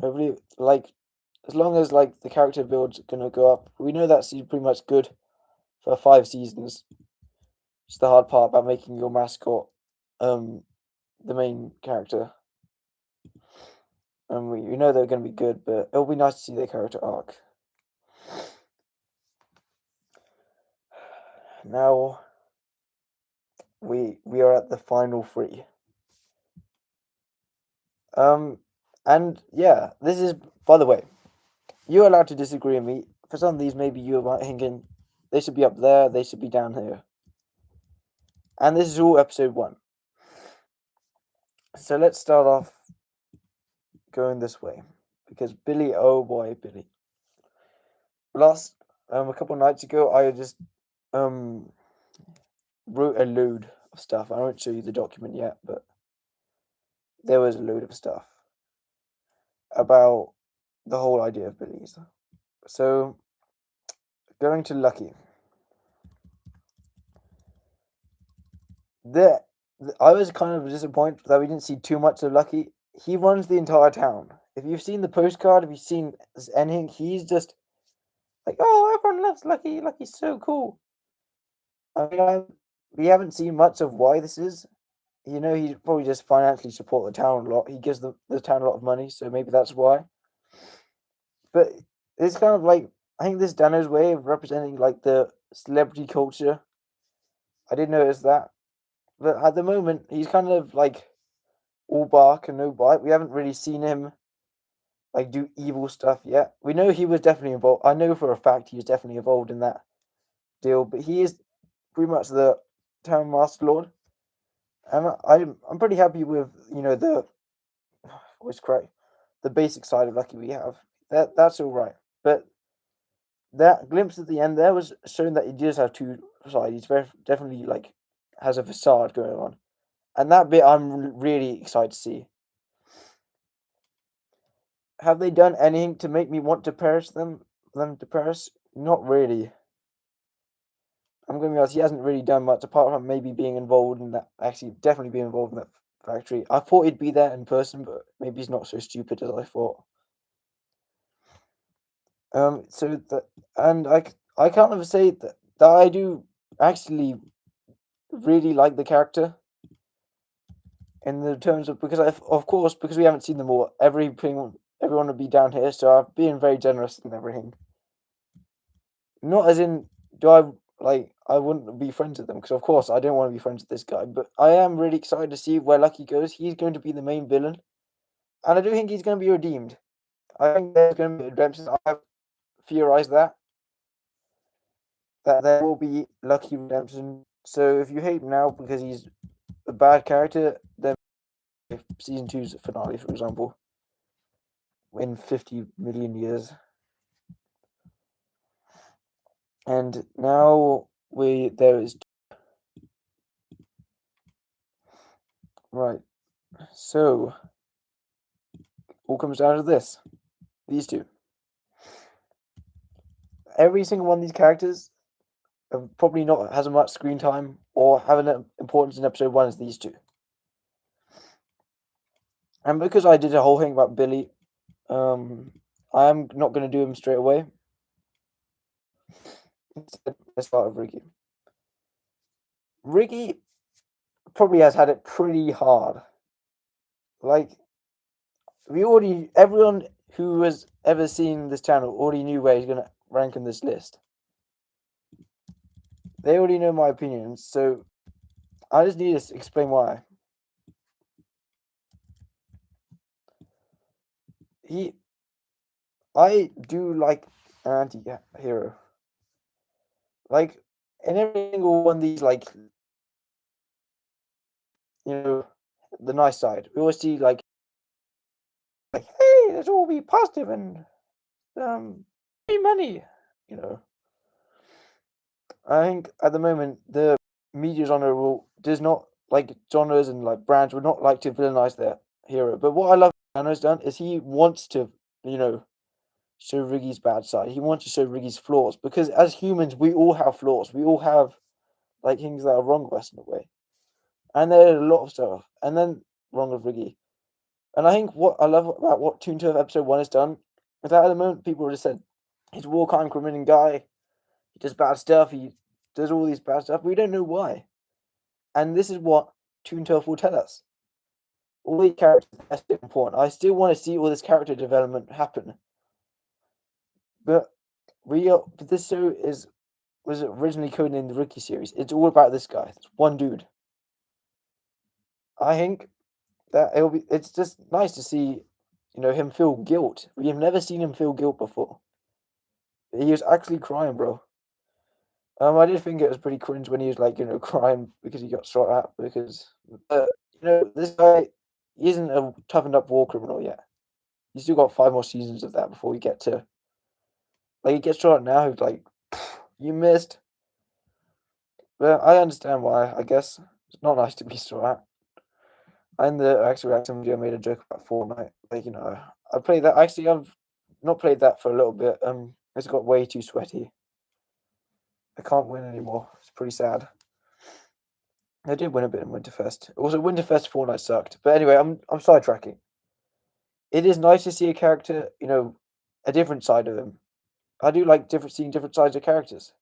[SPEAKER 2] Hopefully, like as long as like the character build's gonna go up, we know that's pretty much good for 5 seasons. It's the hard part about making your mascot the main character. And we know they're going to be good, but it'll be nice to see their character arc. Now we are at the final 3. And yeah, this is, by the way, you're allowed to disagree with me. For some of these, maybe you're thinking they should be up there, they should be down here. And this is all episode 1. So let's start off going this way, because Billy, oh boy, Billy. Last a couple nights ago, I just wrote a load of stuff. I won't show you the document yet, but there was a load of stuff about the whole idea of Billy's. So going to Lucky. I was kind of disappointed that we didn't see too much of Lucky. He runs the entire town. If you've seen the postcard, if you've seen anything, he's just like, oh, everyone loves Lucky. Lucky's so cool. I mean, we haven't seen much of why this is. He probably just financially support the town a lot. He gives the town a lot of money, so maybe that's why. But it's kind of like, I think this Dano's way of representing like the celebrity culture. I did notice that. But at the moment, he's kind of like all bark and no bite. We haven't really seen him like do evil stuff yet. We know he was definitely involved. I know for a fact he was definitely involved in that deal. But he is pretty much the town master lord, and I'm pretty happy with the voice crack, the basic side of Lucky we have. That's all right. But that glimpse at the end there was showing that he does have two sides. He's very definitely like has a facade going on, and that bit I'm really excited to see. Have they done anything to make me want to perish them to perish? Not really. I'm gonna be honest, he hasn't really done much apart from maybe being involved in that. Actually, definitely being involved in that factory. I thought he'd be there in person, but maybe he's not so stupid as I thought. So that, and I can't ever say that I do actually really like the character in the terms of because of course because we haven't seen them all. Everyone would be down here, so I'm being very generous and everything. Not as in do I like I wouldn't be friends with them because of course I don't want to be friends with this guy, but I am really excited to see where Lucky goes. He's going to be the main villain, and I do think he's going to be redeemed. I think there's going to be redemption. I have theorized that there will be Lucky redemption. So if you hate him now because he's a bad character, then season two's finale, for example, in 50 million years. And now there is right. So all comes down to this: these two. Every single one of these characters have probably not has as much screen time or have an importance in episode one as these two. And because I did a whole thing about Billy, I am not going to do him straight away. Instead, let's start with Ricky. Ricky probably has had it pretty hard. Like, everyone who has ever seen this channel already knew where he's going to rank in this list. They already know my opinions, so I just need to explain why. I do like an anti-hero. Like, in every single one of these, like, the nice side, we always see, like, hey, let's all be positive and, free money, you know. I think at the moment, the media genre does not, like, genres and, like, brands would not like to villainize their hero. But what I love Anna's done is he wants to, show Riggy's bad side. He wants to show Riggy's flaws because as humans, we all have flaws. We all have like things that are wrong with us in a way, and there's a lot of stuff, and then wrong with Riggy. And I think what I love about what Toon Turf episode one has done is that at the moment people have just said he's a war crime criminal guy. He does bad stuff. He does all these bad stuff. We don't know why, and this is what Toon Turf will tell us. All these characters are still important. I still want to see all this character development happen, but this show was originally coded in the Rookie series. It's all about this guy. It's one dude. I think that it's just nice to see, him feel guilt. We have never seen him feel guilt before. He was actually crying, bro. I did think it was pretty cringe when he was like, crying because he got shot at because this guy he isn't a toughened up war criminal yet. He's still got 5 more seasons of that before we get to like he gets shot at now, he's like, you missed. But I understand why, I guess. It's not nice to be shot at. And the actual reaction video made a joke about Fortnite. Like, I played that. Actually, I've not played that for a little bit. It's got way too sweaty. I can't win anymore. It's pretty sad. I did win a bit in Winterfest. Also, Winterfest Fortnite sucked. But anyway, I'm sidetracking. It is nice to see a character, a different side of him. I do like seeing different sides of characters.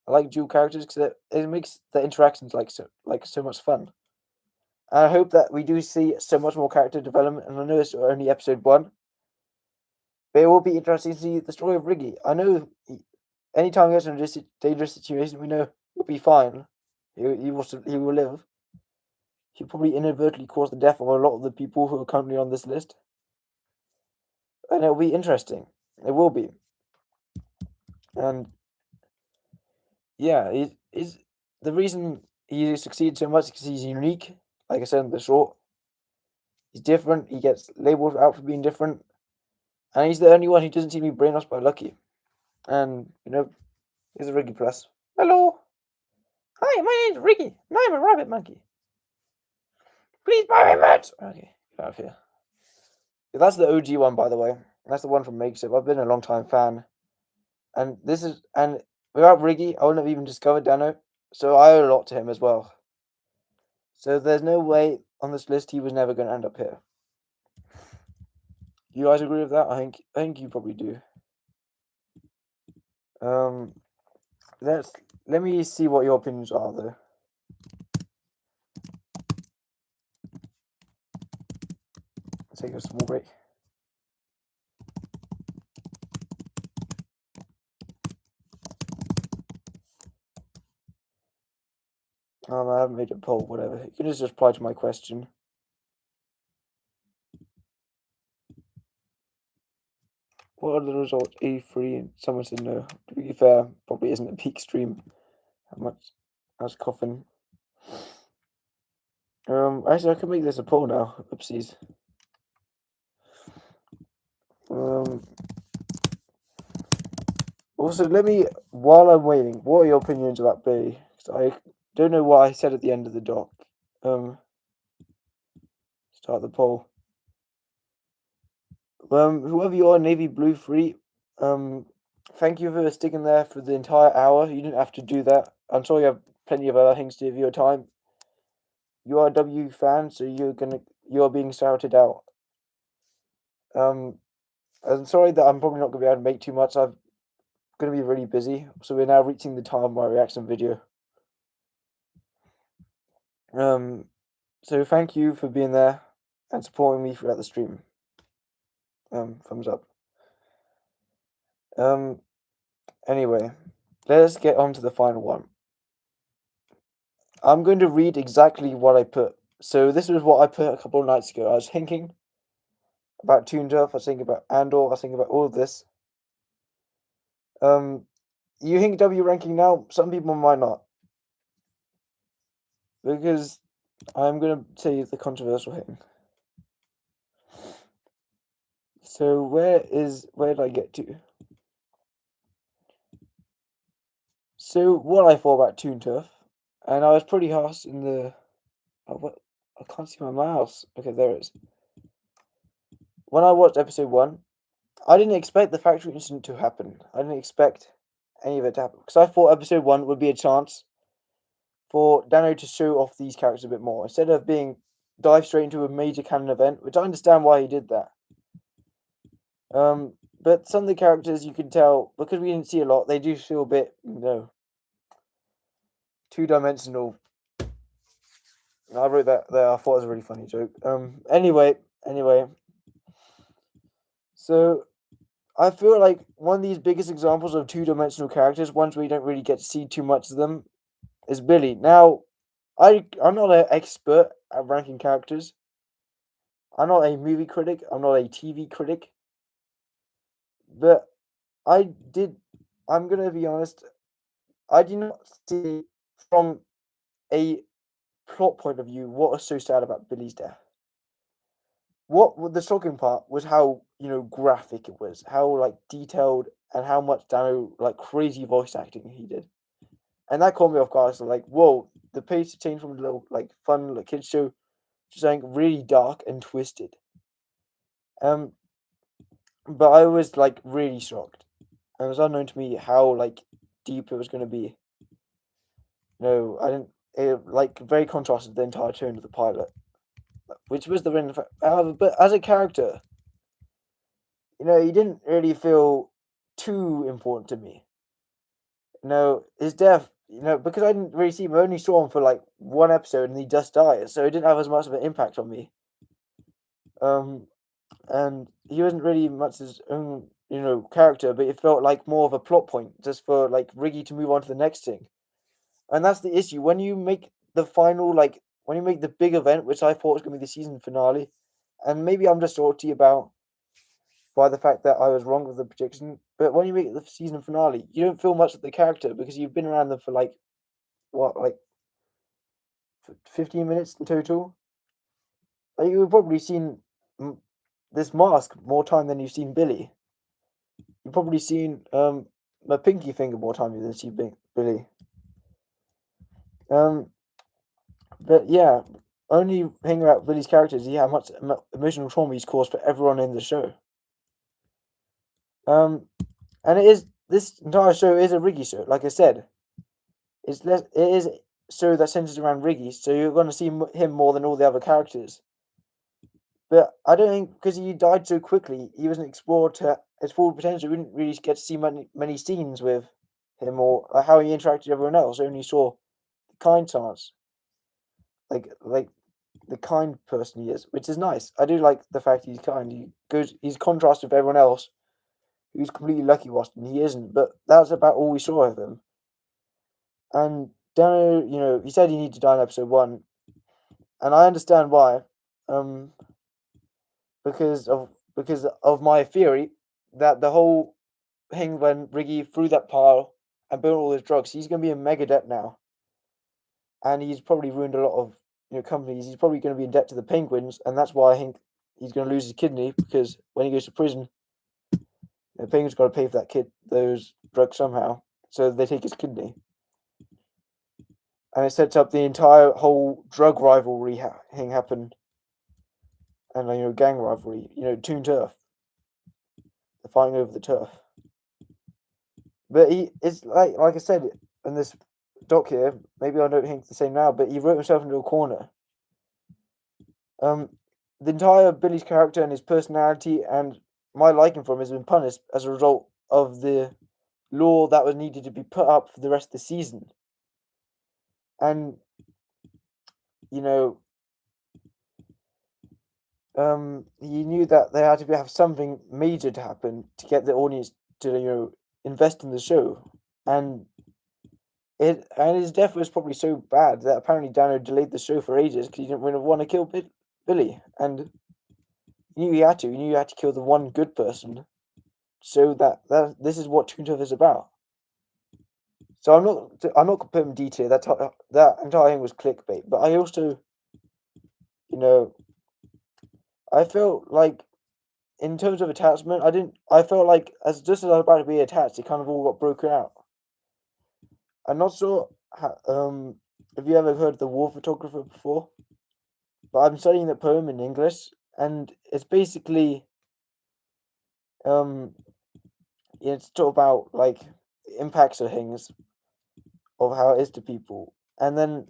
[SPEAKER 2] I like dual characters because it makes the interactions so much fun. And I hope that we do see so much more character development. And I know it's only episode 1, but it will be interesting to see the story of Riggy. I know anytime he gets in a dangerous situation, we know he'll be fine. He will live. He'll probably inadvertently cause the death of a lot of the people who are currently on this list. And it'll be interesting. It will be. And yeah, the reason he succeeded so much is because he's unique. Like I said in the short, he's different. He gets labeled out for being different. And he's the only one who doesn't seem to be brainwashed by Lucky. And here's a Riggy Plus. Hello. Hi, my name's Riggy, and I'm a rabbit monkey. Please buy me merch. Okay, get out of here. Yeah, that's the OG one, by the way. That's the one from Makeshift. I've been a long time fan, and without Riggy, I wouldn't have even discovered Dano. So I owe a lot to him as well. So there's no way on this list he was never going to end up here. You guys agree with that? I think you probably do. Let me see what your opinions are though. Let's take a small break. I haven't made a poll, whatever. You can just reply to my question. What are the results? 83 and someone said no. To be fair, probably isn't a peak stream. How much? That's coughing. Actually, I can make this a poll now. Oopsies. Also, while I'm waiting, what are your opinions about Billy? Because I don't know what I said at the end of the doc. Start the poll. Whoever you are, Navy Blue Free, thank you for sticking there for the entire hour. You didn't have to do that. I'm sure you have plenty of other things to do with your time. You are a W fan, so you're being shouted out. I'm sorry that I'm probably not gonna be able to make too much. I'm gonna be really busy, so we're now reaching the time of my reaction video. So thank you for being there and supporting me throughout the stream. Thumbs up. Anyway, let's get on to the final one. I'm going to read exactly what I put. So this was what I put a couple of nights ago. I was thinking about Toon Turf, I was thinking about Andor, I was thinking about all of this. You think W ranking now? Some people might not. Because I'm going to tell you the controversial thing. So where did I get to? So what I thought about Toon Turf, and I was pretty harsh in the... Oh, what? I can't see my mouse. Okay, there it is. When I watched episode 1, I didn't expect the factory incident to happen. I didn't expect any of it to happen. Because I thought episode 1 would be a chance for Dano to show off these characters a bit more. Instead of dive straight into a major canon event, which I understand why he did that. But some of the characters you can tell, because we didn't see a lot, they do feel a bit, two-dimensional. I wrote that there. I thought it was a really funny joke. Anyway. So, I feel like one of these biggest examples of two-dimensional characters, ones where you don't really get to see too much of them, is Billy. Now, I'm not an expert at ranking characters. I'm not a movie critic. I'm not a TV critic. But I'm going to be honest, I do not see from a plot point of view what was so sad about Billy's death. What the shocking part was how graphic it was, how detailed, and how much Dano crazy voice acting he did, and that caught me off guard. So whoa, the pace changed from a little fun kids show to something really dark and twisted. But I was really shocked. It was unknown to me how deep it was going to be. No, I didn't. It very contrasted the entire tone of the pilot, which was the win. However, but as a character, he didn't really feel too important to me. His death, because I didn't really see him. I only saw him for one episode, and he just died, so it didn't have as much of an impact on me. And he wasn't really much his own, character, but it felt like more of a plot point, just for Riggy to move on to the next thing. And that's the issue when you make the final, when you make the big event, which I thought was going to be the season finale, and maybe I'm just salty about by the fact that I was wrong with the prediction. But when you make the season finale, you don't feel much of the character because you've been around them for 15 minutes in total. You've probably seen this mask more time than you've seen Billy. You've probably seen my pinky finger more time than you, Billy. But yeah, only thing about Billy's character is he had much emotional trauma he's caused for everyone in the show. And this entire show is a Riggy show. Like I said, it is a show that centers around Riggy, so you're going to see him more than all the other characters. But I don't think because he died so quickly, he wasn't explored to his full potential. We didn't really get to see many scenes with him or how he interacted with everyone else. Only saw the kind parts, like the kind person he is, which is nice. I do like the fact he's kind. He's contrasted with everyone else who's completely lucky washed and he isn't. But that's about all we saw of him. And Dano, he said he needed to die in episode 1, and I understand why. Um, because of my theory that the whole thing when Riggy threw that pile and burned all his drugs, he's going to be in mega debt now, and he's probably ruined a lot of companies. He's probably going to be in debt to the Penguins, and that's why I think he's going to lose his kidney because when he goes to prison, the Penguins got to pay for those drugs somehow, so they take his kidney, and it sets up the entire whole drug rivalry thing happened, and gang rivalry. Toon Turf, the fighting over the turf. But it's like I said in this doc here. Maybe I don't think the same now, but he wrote himself into a corner. The entire Billy's character and his personality and my liking for him has been punished as a result of the law that was needed to be put up for the rest of the season. And he knew that there had to have something major to happen to get the audience to invest in the show, and his death was probably so bad that apparently Dano delayed the show for ages because he didn't really want to kill Billy, and he knew he had to. He knew he had to kill the one good person, so that this is what Toon Turf is about. So I'm not going to put in detail that entire thing was clickbait, but I also, I felt like in terms of attachment, I felt like just as I was about to be attached, it kind of all got broken out. I'm not sure. Have you ever heard of the War Photographer before? But I'm studying the poem in English, and it's basically it's talk about like the impacts of things, of how it is to people, and then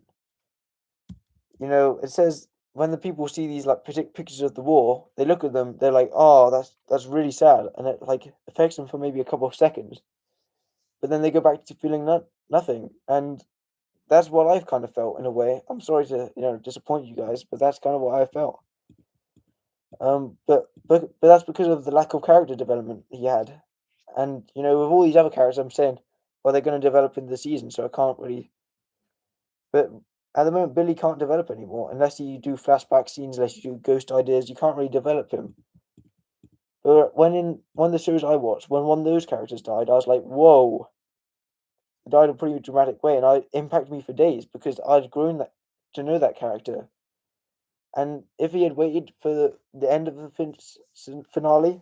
[SPEAKER 2] it says when the people see these like pictures of the war, they look at them, they're like, oh, that's really sad, and it like affects them for maybe a couple of seconds, but then they go back to feeling nothing, and that's what I've kind of felt in a way. I'm sorry to disappoint you guys, but that's kind of what I felt. But that's because of the lack of character development he had, and with all these other characters, I'm saying, well, they're going to develop in the season, so I can't really. But at the moment, Billy can't develop anymore unless you do flashback scenes, unless you do ghost ideas. You can't really develop him. But when one of the shows I watched, when one of those characters died, I was like, whoa. He died in a pretty dramatic way, and it impacted me for days because I'd grown to know that character. And if he had waited for the end of the finale,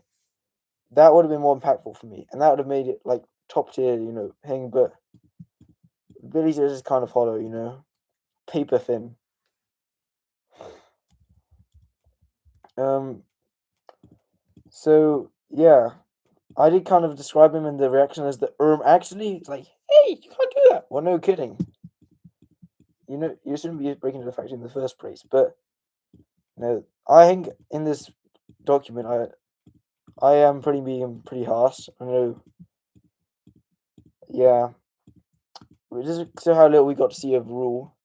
[SPEAKER 2] that would have been more impactful for me, and that would have made it like top tier, thing. But Billy's is kind of hollow, paper thin. So yeah, I did kind of describe him in the reaction as the actually. It's like, hey, you can't do that. Well, no kidding. You shouldn't be breaking into the factory in the first place. But I think in this document, I am being pretty harsh. I know. Yeah, just so how little we got to see of Rule.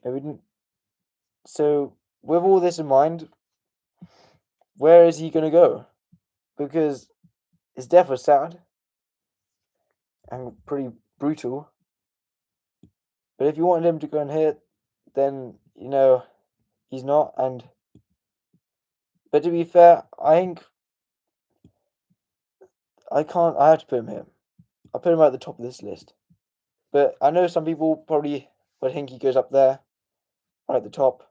[SPEAKER 2] And we didn't. So with all this in mind, where is he gonna go? Because his death was sad and pretty brutal. But if you wanted him to go and hit, then he's not. But to be fair, I think I can't. I have to put him here. I'll put him at the top of this list. But I know some people probably would think he goes up there, right at the top.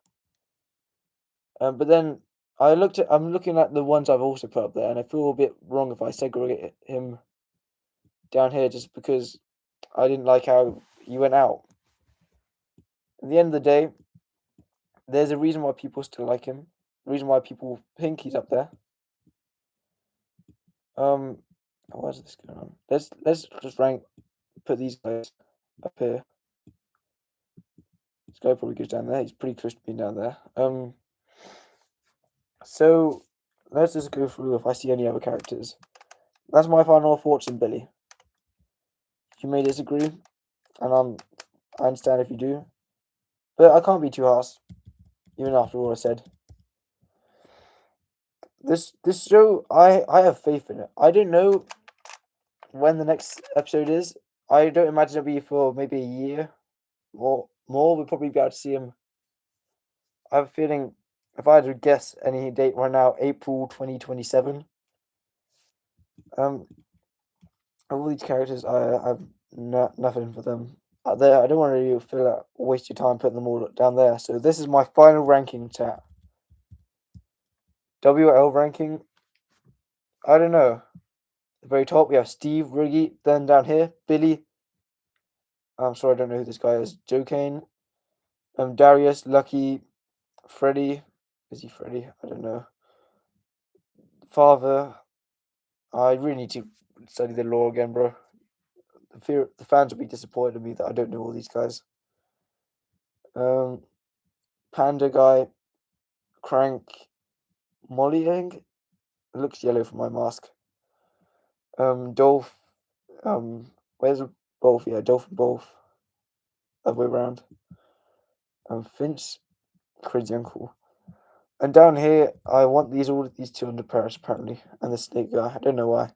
[SPEAKER 2] But then I'm looking at the ones I've also put up there, and I feel a bit wrong if I segregate him down here just because I didn't like how he went out. At the end of the day, there's a reason why people still like him. The reason why people think he's up there. Where's this going on? Let's just put these guys up here. This guy probably goes down there. He's pretty close to being down there. So let's just go through if I see any other characters. That's my final thoughts on Billy. You may disagree, and I understand if you do, but I can't be too harsh, even after all I said. This show, I have faith in it. I don't know when the next episode is. I don't imagine it'll be for maybe a year or more. We'll probably be able to see him. I have a feeling, if I had to guess any date right now, April 2027. All these characters, I have nothing for them. I don't want to feel like waste your time putting them all down there. So this is my final ranking, chat. WL ranking. I don't know. At the very top we have Steve, Riggy. Then down here, Billy. I'm sorry, I don't know who this guy is. Joe Kane. Darius, Lucky, Freddy. Is he Freddy? I don't know. Father. I really need to study the lore again, bro. The fans will be disappointed in me that I don't know all these guys. Panda guy, Crank, Molly Egg. It looks yellow from my mask. Dolph. Where's Dolph? Yeah, Dolph and Dolph. Other way around. Finch, Crazy Uncle. And down here, I want all these two under Paris apparently, and the snake guy. I don't know why.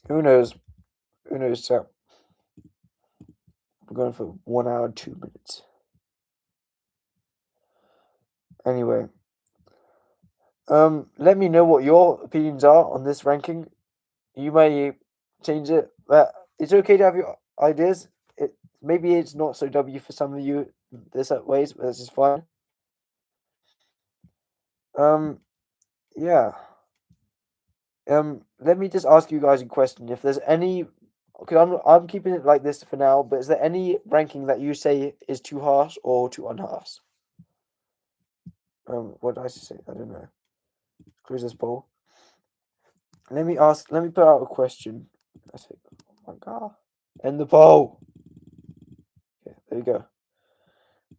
[SPEAKER 2] Who knows? Who knows, chat? We're going for 1 hour, 2 minutes. Anyway, let me know what your opinions are on this ranking. You may change it, but it's okay to have your ideas. Maybe it's not so W for some of you this ways, but this is fine. Yeah. Let me just ask you guys a question. If there's any, because I'm keeping it like this for now, but is there any ranking that you say is too harsh or too unharsh? What did I say? I don't know. Close this poll. Let me put out a question. Oh my god. End the poll. Okay, there you go.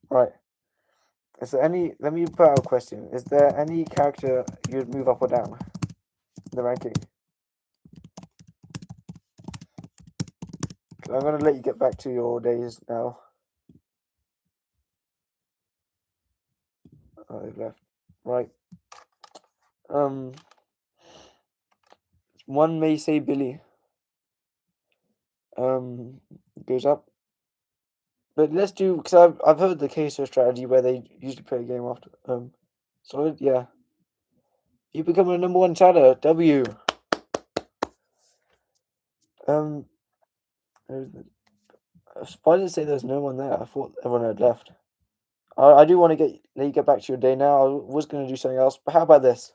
[SPEAKER 2] Right. Is there let me put out a question. Is there any character you'd move up or down in the ranking? I'm gonna let you get back to your days now. Oh, they've left. Right. One may say Billy. Goes up. But let's do, because I've heard the queso strategy where they usually play a game after. Solid, yeah. You become a number 1 chatter. W. Why did it say there's no one there? I thought everyone had left. I do want to let you get back to your day now. I was going to do something else, but how about this?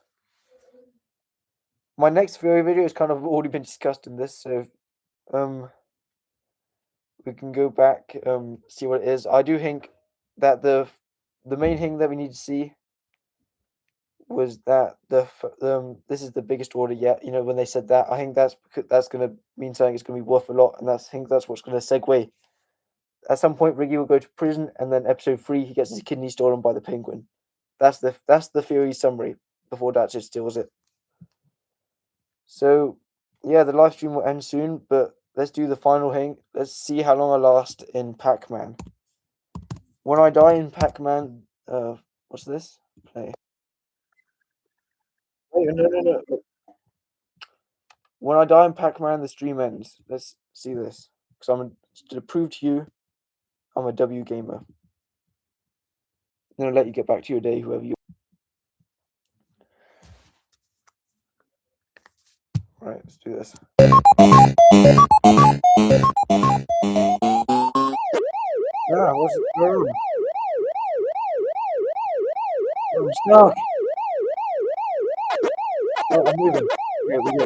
[SPEAKER 2] My next video has kind of already been discussed in this, so we can go back, see what it is. I do think that the main thing that we need to see was that this is the biggest order yet. You know, when they said that, I think that's going to mean something. It's going to be worth a lot, and I think that's what's going to segue. At some point, Riggy will go to prison, and then episode 3, he gets his kidney stolen by the Penguin. That's the theory summary before Datcher steals it. So, yeah, the live stream will end soon, but let's do the final thing. Let's see how long I last in Pac-Man. When I die in Pac-Man, what's this? Play. Wait, no. When I die in Pac-Man, the stream ends. Let's see this. Because to prove to you, I'm a W gamer. I'm going to let you get back to your day, whoever you are. Right, let's do this. Yeah, what's it going? I'm stuck. Oh, I'm moving. Okay, we go.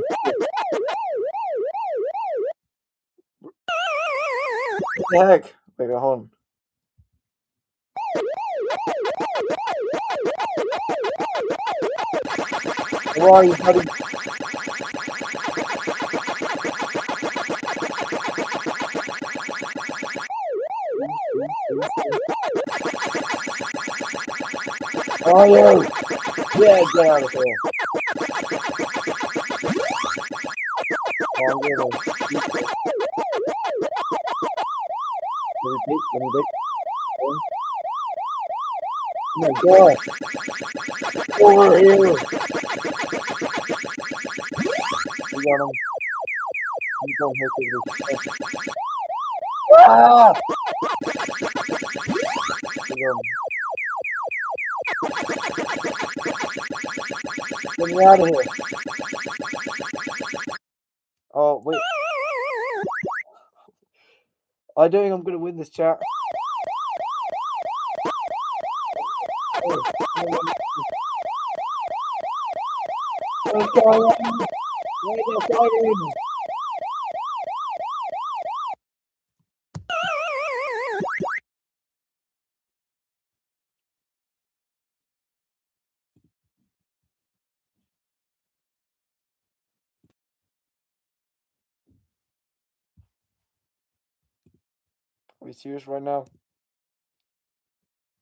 [SPEAKER 2] the heck? Wait, hold on. Where are you, buddy? Where are you? Yeah, get out of here. Oh, I'm gonna Oh my god. Over here. We got him. He's gonna hit you. Ah! We got him. Get me out of here. Oh, wait. I don't think I'm gonna win this chat. What's going on? Why are they fighting? Are we serious right now?